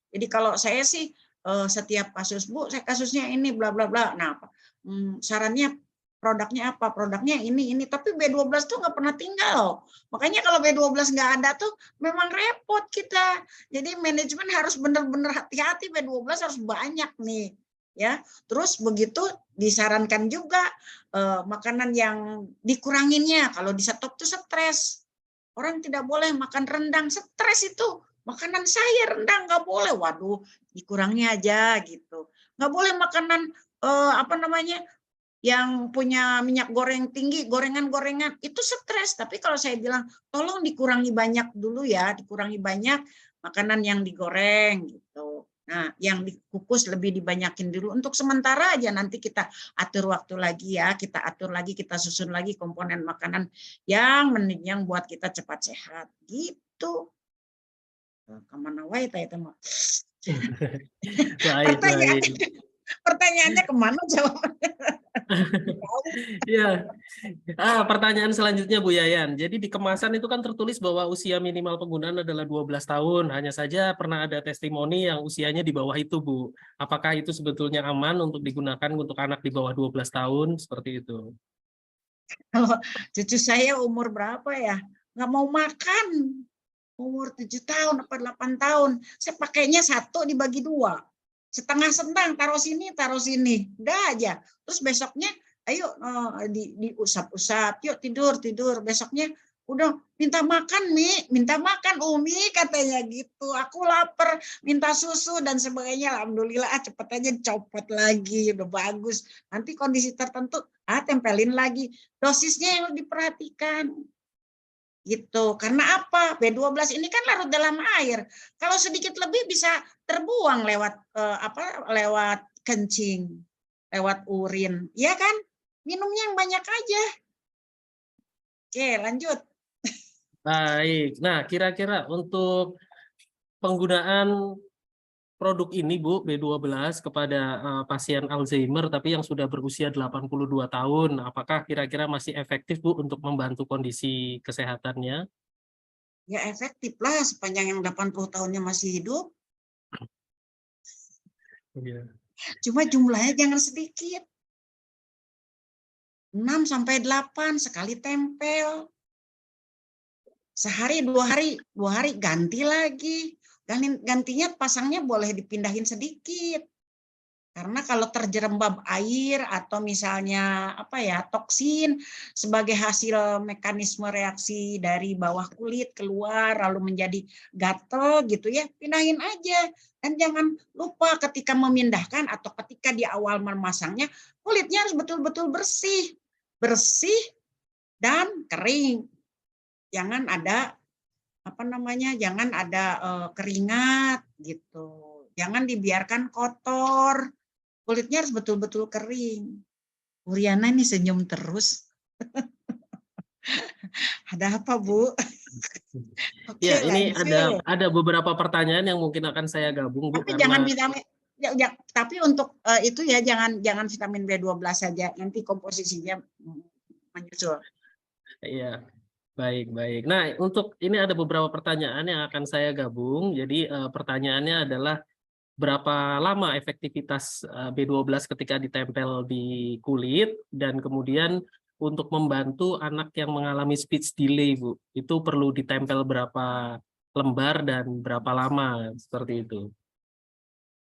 Jadi kalau saya sih setiap kasus, Bu, saya kasusnya ini bla bla bla. Nah, sarannya produknya apa? Produknya ini. Tapi B12 tuh nggak pernah tinggal. Makanya kalau B12 nggak ada tuh memang repot kita. Jadi manajemen harus benar-benar hati-hati, B12 harus banyak nih. Ya, terus begitu disarankan juga makanan yang dikuranginnya. Kalau di stop tuh stres. Orang tidak boleh makan rendang, stres itu. Makanan saya rendang nggak boleh, waduh dikurangnya aja gitu. Nggak boleh makanan yang punya minyak goreng tinggi, gorengan-gorengan itu stres. Tapi kalau saya bilang tolong dikurangi banyak dulu ya, dikurangi banyak makanan yang digoreng gitu. Nah, yang dikukus lebih dibanyakin dulu untuk sementara aja, nanti kita atur waktu lagi ya, kita atur lagi, kita susun lagi komponen makanan yang buat kita cepat sehat gitu. Kemana wae teh itu mah. Pertanyaannya kemana jawabannya? Ya, pertanyaan selanjutnya Bu Yayan. Jadi di kemasan itu kan tertulis bahwa usia minimal penggunaan adalah 12 tahun. Hanya saja pernah ada testimoni yang usianya di bawah itu, Bu. Apakah itu sebetulnya aman untuk digunakan untuk anak di bawah 12 tahun? Seperti itu. Kalau cucu saya umur berapa ya? Nggak mau makan. Umur 7 tahun, apa 8 tahun. Saya pakainya 1 dibagi 2. Setengah sentang, taruh sini. Udah aja. Terus besoknya, ayo diusap-usap, yuk tidur. Besoknya, udah minta makan, minta makan Umi, katanya gitu. Aku lapar, minta susu dan sebagainya. Alhamdulillah, cepet aja copot lagi, udah bagus. Nanti kondisi tertentu, tempelin lagi. Dosisnya yang diperhatikan. Gitu. Karena apa? B12 ini kan larut dalam air. Kalau sedikit lebih bisa terbuang lewat lewat kencing, lewat urin. Iya kan? Minumnya yang banyak aja. Oke, lanjut. Baik. Nah, kira-kira untuk penggunaan produk ini Bu, B12 kepada pasien Alzheimer tapi yang sudah berusia 82 tahun, apakah kira-kira masih efektif Bu untuk membantu kondisi kesehatannya? Ya efektif lah sepanjang yang 80 tahunnya masih hidup. Iya. Cuma jumlahnya jangan sedikit. 6 sampai 8 sekali tempel. Sehari, 2 hari ganti lagi. Gantinya pasangnya boleh dipindahin sedikit. Karena kalau terjerembab air atau misalnya toksin sebagai hasil mekanisme reaksi dari bawah kulit keluar lalu menjadi gatel gitu ya, pindahin aja. Dan jangan lupa ketika memindahkan atau ketika di awal memasangnya, kulitnya harus betul-betul bersih. Bersih dan kering. Jangan ada jangan ada keringat gitu. Jangan dibiarkan kotor. kulitnya harus betul-betul kering. Uriana nih senyum terus. Ada apa, Bu? Oke, Ya, ini lanjut. ada beberapa pertanyaan yang mungkin akan saya gabung, Bu, Tapi jangan karena vitamin, tapi untuk itu ya jangan vitamin B12 saja, nanti komposisinya menyusul. ya, baik. Nah, untuk ini ada beberapa pertanyaan yang akan saya gabung. Jadi pertanyaannya adalah berapa lama efektivitas B12 ketika ditempel di kulit, dan kemudian untuk membantu anak yang mengalami speech delay, Bu, itu perlu ditempel berapa lembar dan berapa lama, seperti itu.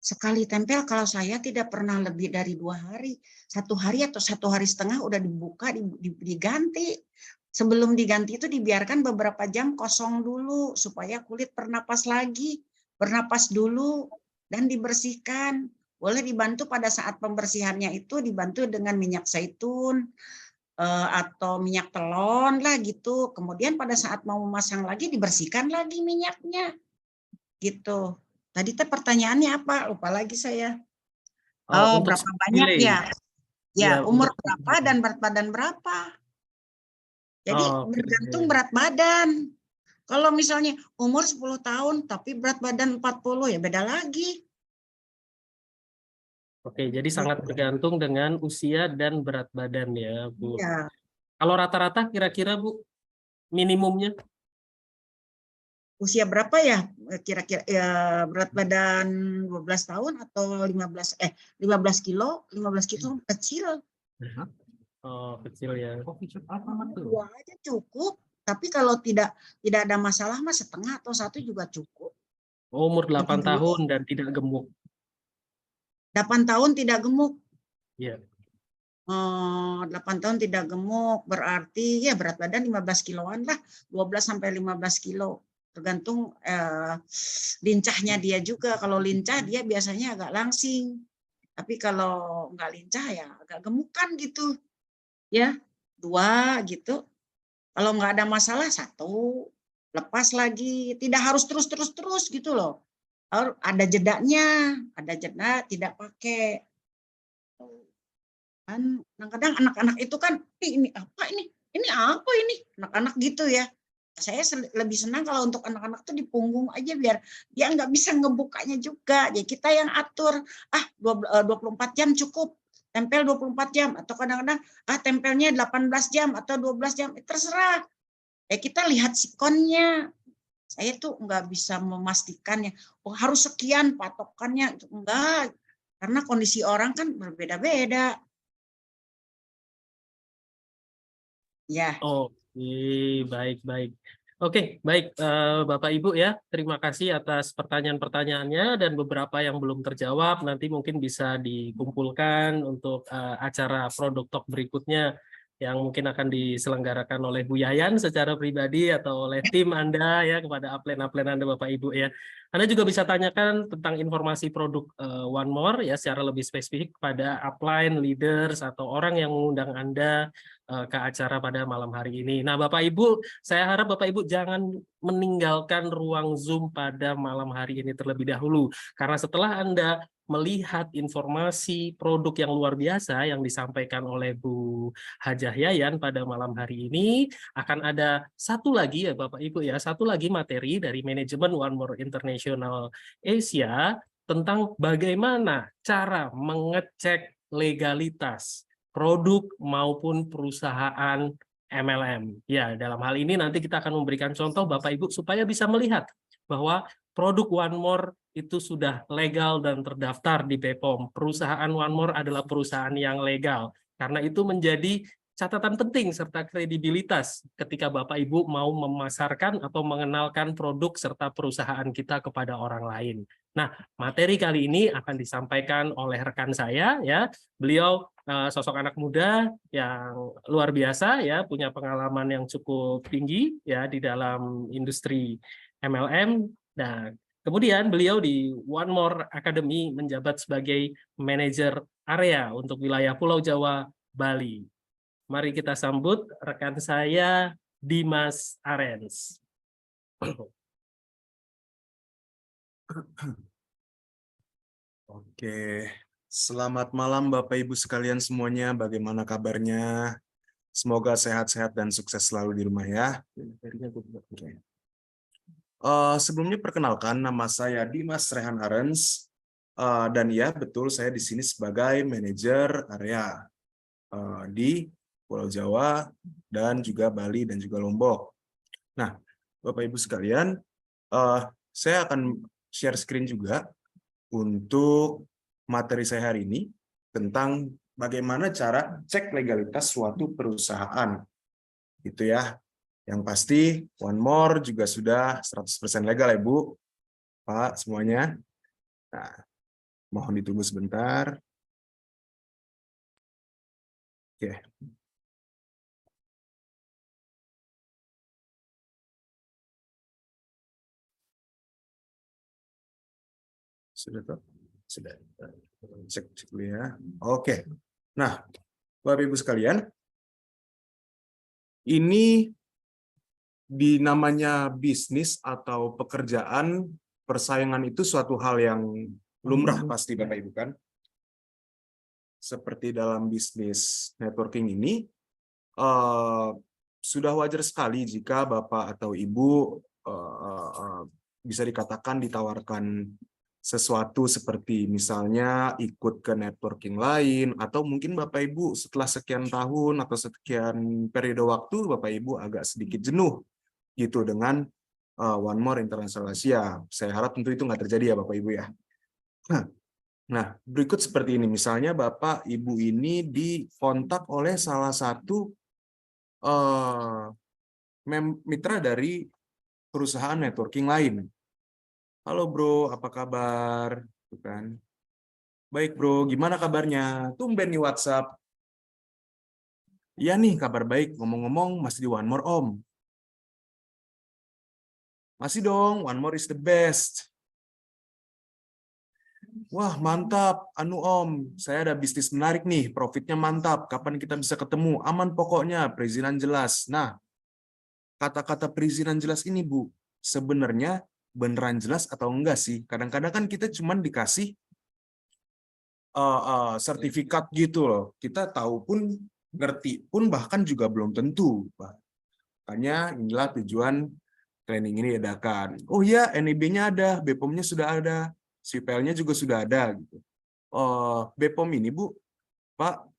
Sekali tempel kalau saya tidak pernah lebih dari 2 hari. 1 hari atau 1 hari setengah udah dibuka, diganti. Sebelum diganti itu dibiarkan beberapa jam kosong dulu supaya kulit bernapas lagi. Bernapas dulu dan dibersihkan. Boleh dibantu pada saat pembersihannya itu dibantu dengan minyak zaitun atau minyak telon lah gitu. Kemudian pada saat mau memasang lagi dibersihkan lagi minyaknya. Gitu. Tadi teh pertanyaannya apa? Lupa lagi saya. Oh, Untuk berapa speech banyak delay, ya? Ya, ya umur untuk berapa dan berat badan berapa? Jadi oke. bergantung berat badan. Kalau misalnya umur 10 tahun tapi berat badan 40 ya beda lagi. Oke, jadi sangat Gitu. bergantung dengan usia dan berat badan ya, Bu. Ya, Kalau rata-rata kira-kira, Bu, minimumnya? usia berapa ya kira-kira ya, berat badan 12 tahun atau 15 kilo, 15 kilo kecil. Oh, kecil ya. Dua aja cukup. Tapi kalau tidak ada masalah mas setengah atau 1 juga cukup. Umur 8 Tapi dulu tahun dan tidak gemuk. 8 tahun tidak gemuk. Iya. 8 tahun tidak gemuk berarti ya berat badan 15 kiloan lah, 12 sampai 15 kilo. Tergantung lincahnya dia juga. Kalau lincah dia biasanya agak langsing. Tapi kalau nggak lincah ya agak gemukan gitu. Ya, 2 gitu. Kalau nggak ada masalah 1, lepas lagi. Tidak harus terus gitu loh. Ada jedanya, ada jeda tidak pakai. Kan kadang-kadang anak-anak itu kan, ini apa ini? Ini apa ini? Anak-anak gitu ya. Saya lebih senang kalau untuk anak-anak tuh di punggung aja biar dia nggak bisa ngebukanya juga. Jadi kita yang atur, 24 jam cukup. Tempel 24 jam atau kadang-kadang tempelnya 18 jam atau 12 jam, terserah. Ya kita lihat sikonnya. Saya tuh nggak bisa memastikannya. Oh, harus sekian patokannya, enggak. Karena kondisi orang kan berbeda-beda. Ya. Oke, baik. Oke, baik, Bapak Ibu ya. Terima kasih atas pertanyaan-pertanyaannya, dan beberapa yang belum terjawab nanti mungkin bisa dikumpulkan untuk acara produk talk berikutnya yang mungkin akan diselenggarakan oleh Bu Yayan secara pribadi atau oleh tim Anda ya, kepada upline Anda Bapak Ibu ya. Anda juga bisa tanyakan tentang informasi produk One More ya secara lebih spesifik pada upline, leaders, atau orang yang mengundang Anda ke acara pada malam hari ini. Nah, Bapak Ibu, saya harap Bapak Ibu jangan meninggalkan ruang Zoom pada malam hari ini terlebih dahulu. Karena setelah Anda melihat informasi produk yang luar biasa yang disampaikan oleh Bu Hajah Yayan pada malam hari ini, akan ada satu lagi ya Bapak Ibu ya, satu lagi materi dari manajemen One More International Asia tentang bagaimana cara mengecek legalitas produk maupun perusahaan MLM. Ya, dalam hal ini nanti kita akan memberikan contoh Bapak Ibu supaya bisa melihat bahwa produk One More itu sudah legal dan terdaftar di BPOM. Perusahaan One More adalah perusahaan yang legal. Karena itu menjadi catatan penting serta kredibilitas ketika Bapak Ibu mau memasarkan atau mengenalkan produk serta perusahaan kita kepada orang lain. Nah, materi kali ini akan disampaikan oleh rekan saya ya. Beliau sosok anak muda yang luar biasa ya, punya pengalaman yang cukup tinggi ya di dalam industri MLM. Nah, kemudian beliau di One More Academy menjabat sebagai manajer area untuk wilayah Pulau Jawa, Bali. Mari kita sambut rekan saya Dimas Arens. Oke, Selamat malam Bapak Ibu sekalian semuanya, bagaimana kabarnya? Semoga sehat-sehat dan sukses selalu di rumah ya. Oke. Sebelumnya perkenalkan, nama saya Dimas Rehan Arens, dan ya betul saya di sini sebagai manajer area di Pulau Jawa dan juga Bali dan juga Lombok. Nah, Bapak Ibu sekalian, saya akan share screen juga untuk materi saya hari ini tentang bagaimana cara cek legalitas suatu perusahaan. Gitu ya. Yang pasti One More juga sudah 100% legal ya Bu, Pak semuanya. Nah, mohon ditunggu sebentar. Oke. Sudah toh? Sudah. Cek dulu ya. Oke. Nah, Bapak Ibu sekalian, ini di namanya bisnis atau pekerjaan, persaingan itu suatu hal yang lumrah pasti Bapak Ibu kan. Seperti dalam bisnis networking ini, sudah wajar sekali jika Bapak atau Ibu bisa dikatakan ditawarkan sesuatu seperti misalnya ikut ke networking lain, atau mungkin Bapak Ibu setelah sekian tahun atau sekian periode waktu Bapak Ibu agak sedikit jenuh gitu dengan One More International Asia. Saya harap tentu itu nggak terjadi ya Bapak Ibu ya. Nah, berikut seperti ini. Misalnya Bapak Ibu ini dikontak oleh salah satu mitra dari perusahaan networking lain. Halo bro, apa kabar? Bukan. Baik bro, gimana kabarnya? Tumben nih WhatsApp. Iya nih, kabar baik. Ngomong-ngomong, masih di One More Om. Masih dong, One More is the best. Wah, mantap. Anu Om, saya ada bisnis menarik nih. Profitnya mantap. Kapan kita bisa ketemu? Aman pokoknya, perizinan jelas. Nah, kata-kata perizinan jelas ini, Bu, sebenarnya beneran jelas atau enggak sih? Kadang-kadang kan kita cuma dikasih sertifikat gitu loh. Kita tahu pun, ngerti pun bahkan juga belum tentu. Makanya inilah tujuan training ini diadakan. Oh iya, NIB-nya ada, BPOM-nya sudah ada, CPL-nya juga sudah ada. Gitu. BPOM ini, Bu, Pak,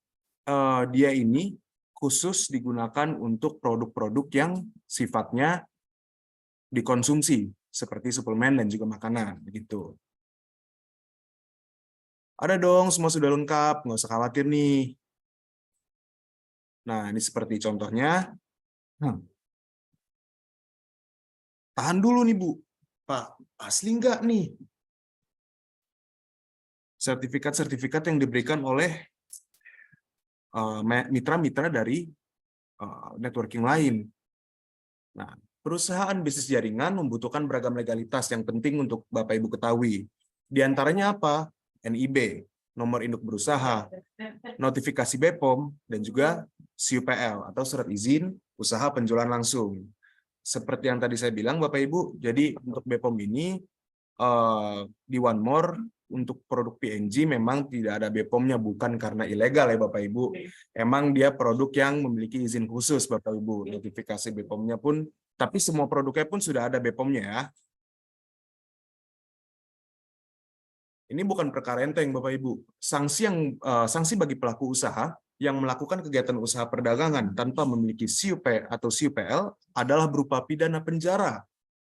dia ini khusus digunakan untuk produk-produk yang sifatnya dikonsumsi, seperti suplemen dan juga makanan. Begitu. Ada dong, semua sudah lengkap, nggak usah khawatir nih. Nah, ini seperti contohnya. Tahan dulu nih, Bu. Pak, asli nggak nih? Sertifikat-sertifikat yang diberikan oleh mitra-mitra dari networking lain. Nah, perusahaan bisnis jaringan membutuhkan beragam legalitas yang penting untuk Bapak Ibu ketahui. Di antaranya apa? NIB, nomor induk berusaha, notifikasi BPOM, dan juga CUPL atau surat izin usaha penjualan langsung. Seperti yang tadi saya bilang Bapak Ibu, jadi untuk BPOM ini di One More untuk produk PNG memang tidak ada BPOM-nya, bukan karena ilegal ya Bapak Ibu. Emang dia produk yang memiliki izin khusus Bapak Ibu. Notifikasi BPOM-nya pun, tapi semua produknya pun sudah ada BPOM-nya ya. Ini bukan perkara enteng Bapak Ibu. Sanksi bagi pelaku usaha yang melakukan kegiatan usaha perdagangan tanpa memiliki CUP atau CUPL adalah berupa pidana penjara.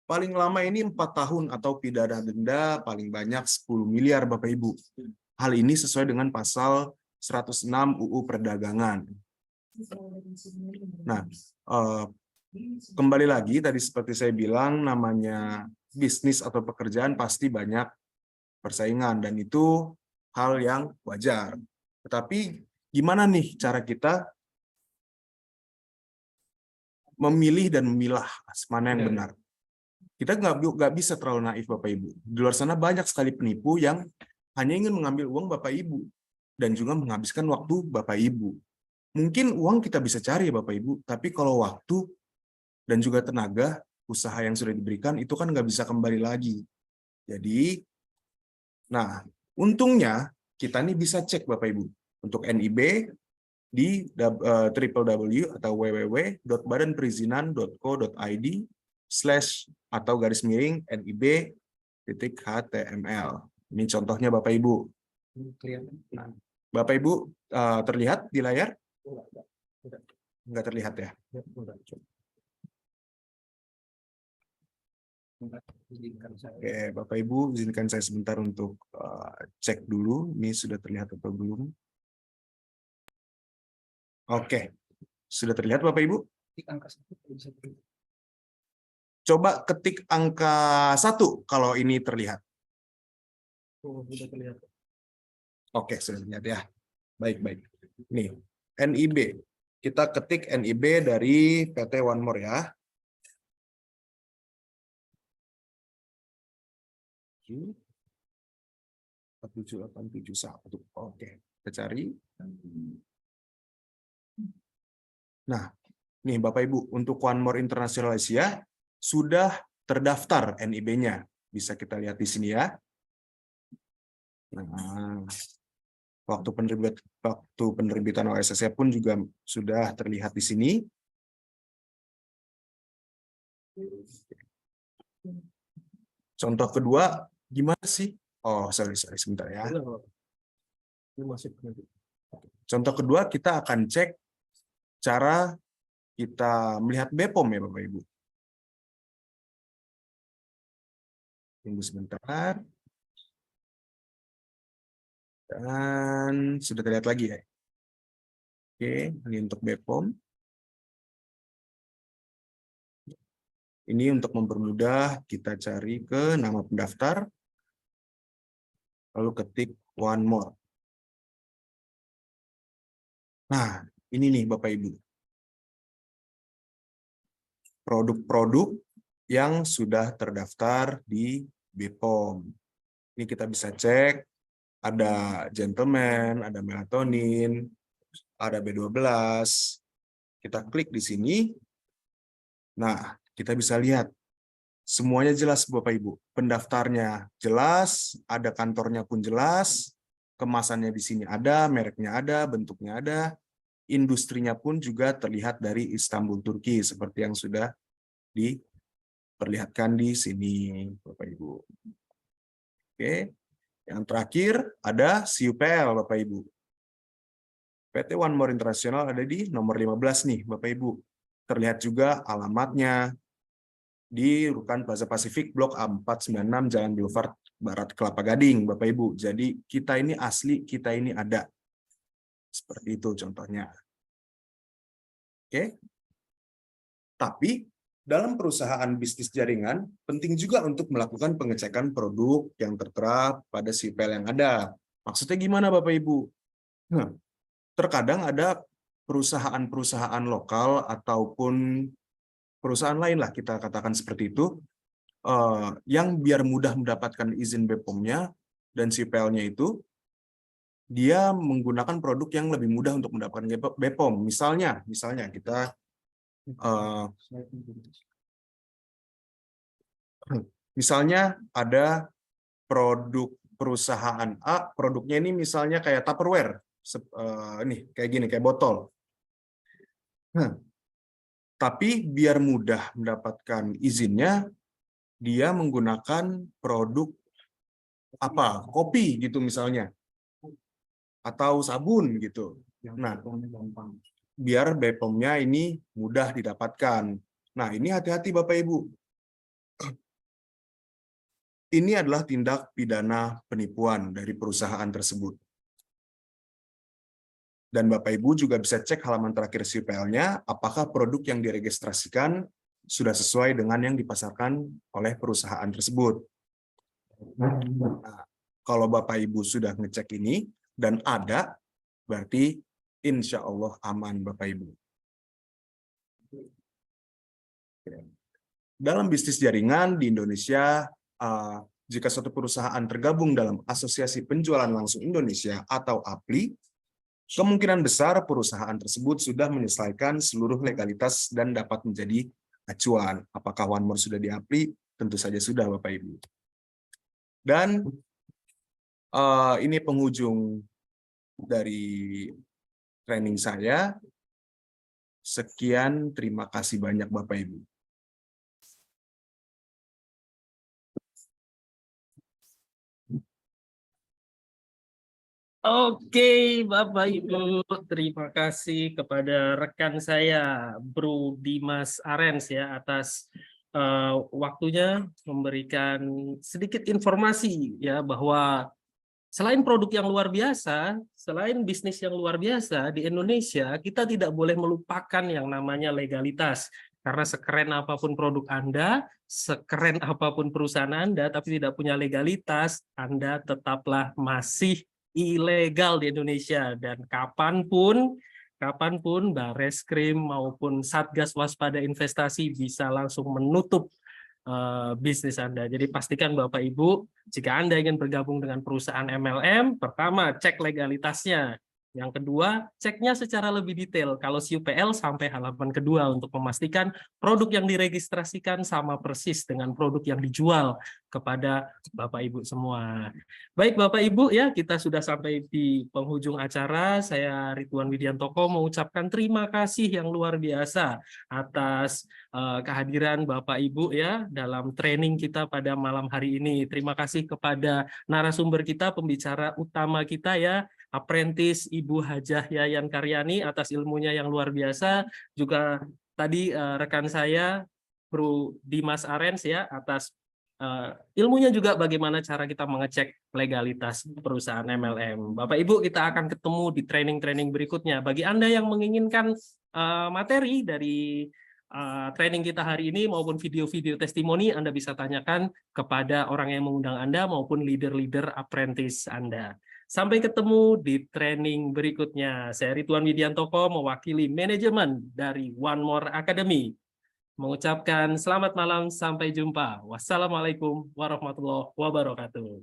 Paling lama ini 4 tahun atau pidana denda paling banyak 10 miliar Bapak Ibu. Hal ini sesuai dengan pasal 106 UU Perdagangan. Nah, kembali lagi tadi seperti saya bilang, namanya bisnis atau pekerjaan pasti banyak persaingan dan itu hal yang wajar. Tetapi gimana nih cara kita memilih dan memilah mana yang benar? Kita nggak bisa terlalu naif Bapak Ibu. Di luar sana banyak sekali penipu yang hanya ingin mengambil uang Bapak Ibu dan juga menghabiskan waktu Bapak Ibu. Mungkin uang kita bisa cari ya Bapak Ibu, tapi kalau waktu dan juga tenaga usaha yang sudah diberikan itu kan nggak bisa kembali lagi. Jadi, nah untungnya kita nih bisa cek Bapak Ibu untuk NIB di www atau www.badanperizinan.co.id/NIB.html. Ini contohnya Bapak Ibu. Bapak Ibu terlihat di layar? Enggak terlihat ya? Oke, Bapak Ibu, izinkan saya sebentar untuk cek dulu. Ini sudah terlihat atau belum? Oke, sudah terlihat Bapak Ibu? Coba ketik angka 1 kalau ini terlihat. Oke, sudah terlihat ya. Baik. Nih, NIB. Kita ketik NIB dari PT One More ya. 47871. Oke, kita cari. Nah, nih Bapak Ibu, untuk One More International Asia sudah terdaftar NIB-nya. Bisa kita lihat di sini ya. Nah, waktu penerbitan OSS pun juga sudah terlihat di sini. Contoh kedua, gimana sih? Oh, sorry, sebentar ya. Contoh kedua, kita akan cek cara kita melihat BPOM ya Bapak Ibu. Tunggu sebentar. Dan sudah terlihat lagi ya. Oke, ini untuk BPOM. Ini untuk mempermudah kita cari ke nama pendaftar. Lalu ketik One More. Nah, ini nih Bapak Ibu. Produk-produk yang sudah terdaftar di BPOM. Ini kita bisa cek, ada Gentleman, ada Melatonin, ada B12. Kita klik di sini. Nah, kita bisa lihat. Semuanya jelas Bapak Ibu. Pendaftarnya jelas, ada kantornya pun jelas, kemasannya di sini ada, mereknya ada, bentuknya ada, industrinya pun juga terlihat dari Istanbul, Turki, seperti yang sudah diperlihatkan di sini, Bapak Ibu. Oke, yang terakhir ada CUPL, Bapak Ibu. PT One More International ada di nomor 15 nih, Bapak Ibu. Terlihat juga alamatnya di Rukan Plaza Pasifik Blok A496 Jalan Boulevard Barat Kelapa Gading, Bapak Ibu. Jadi kita ini asli, kita ini ada. Seperti itu contohnya. Oke. Tapi dalam perusahaan bisnis jaringan, penting juga untuk melakukan pengecekan produk yang tertera pada CUPL yang ada. Maksudnya gimana Bapak Ibu? Nah, terkadang ada perusahaan-perusahaan lokal ataupun perusahaan lain lah kita katakan seperti itu, yang biar mudah mendapatkan izin BPOM-nya dan CUPL-nya itu, dia menggunakan produk yang lebih mudah untuk mendapatkan BPOM. Misalnya kita ada produk perusahaan A, produknya ini misalnya kayak Tupperware, ini kayak gini, kayak botol. Tapi biar mudah mendapatkan izinnya, dia menggunakan produk apa? Kopi gitu misalnya. Atau sabun gitu. Nah, biar BPOM-nya ini mudah didapatkan. Nah, ini hati-hati Bapak Ibu. Ini adalah tindak pidana penipuan dari perusahaan tersebut. Dan Bapak Ibu juga bisa cek halaman terakhir CUPL-nya, apakah produk yang diregistrasikan sudah sesuai dengan yang dipasarkan oleh perusahaan tersebut. Nah, kalau Bapak Ibu sudah ngecek ini dan ada, berarti insya Allah aman Bapak Ibu. Dalam bisnis jaringan di Indonesia, jika suatu perusahaan tergabung dalam Asosiasi Penjualan Langsung Indonesia atau APLI, kemungkinan besar perusahaan tersebut sudah menyelesaikan seluruh legalitas dan dapat menjadi acuan. Apakah One More sudah di APLI? Tentu saja sudah, Bapak Ibu. Dan Ini penghujung dari training saya. Sekian, terima kasih banyak Bapak Ibu. Oke, Bapak Ibu, terima kasih kepada rekan saya, Bro Dimas Arens ya atas waktunya memberikan sedikit informasi ya bahwa selain produk yang luar biasa, selain bisnis yang luar biasa di Indonesia, kita tidak boleh melupakan yang namanya legalitas. Karena sekeren apapun produk Anda, sekeren apapun perusahaan Anda, tapi tidak punya legalitas, Anda tetaplah masih ilegal di Indonesia. Dan kapanpun Bareskrim maupun Satgas Waspada Investasi bisa langsung menutup bisnis Anda. Jadi pastikan Bapak Ibu, jika Anda ingin bergabung dengan perusahaan MLM, pertama cek legalitasnya. Yang kedua, ceknya secara lebih detail. Kalau CUPL sampai halaman kedua untuk memastikan produk yang diregistrasikan sama persis dengan produk yang dijual kepada Bapak Ibu semua. Baik Bapak Ibu ya, kita sudah sampai di penghujung acara. Saya Ridwan Widiantoko mengucapkan terima kasih yang luar biasa atas kehadiran Bapak Ibu ya dalam training kita pada malam hari ini. Terima kasih kepada narasumber kita, pembicara utama kita ya, Apprentice Ibu Hajah Yayan Karyani atas ilmunya yang luar biasa. Juga tadi rekan saya Bro Dimas Arens ya atas ilmunya juga bagaimana cara kita mengecek legalitas perusahaan MLM. Bapak Ibu, kita akan ketemu di training-training berikutnya. Bagi Anda yang menginginkan materi dari training kita hari ini maupun video-video testimoni, Anda bisa tanyakan kepada orang yang mengundang Anda maupun leader-leader apprentice Anda. Sampai ketemu di training berikutnya. Saya Ridwan Widiantoko mewakili manajemen dari One More Academy. Mengucapkan selamat malam, sampai jumpa. Wassalamualaikum warahmatullahi wabarakatuh.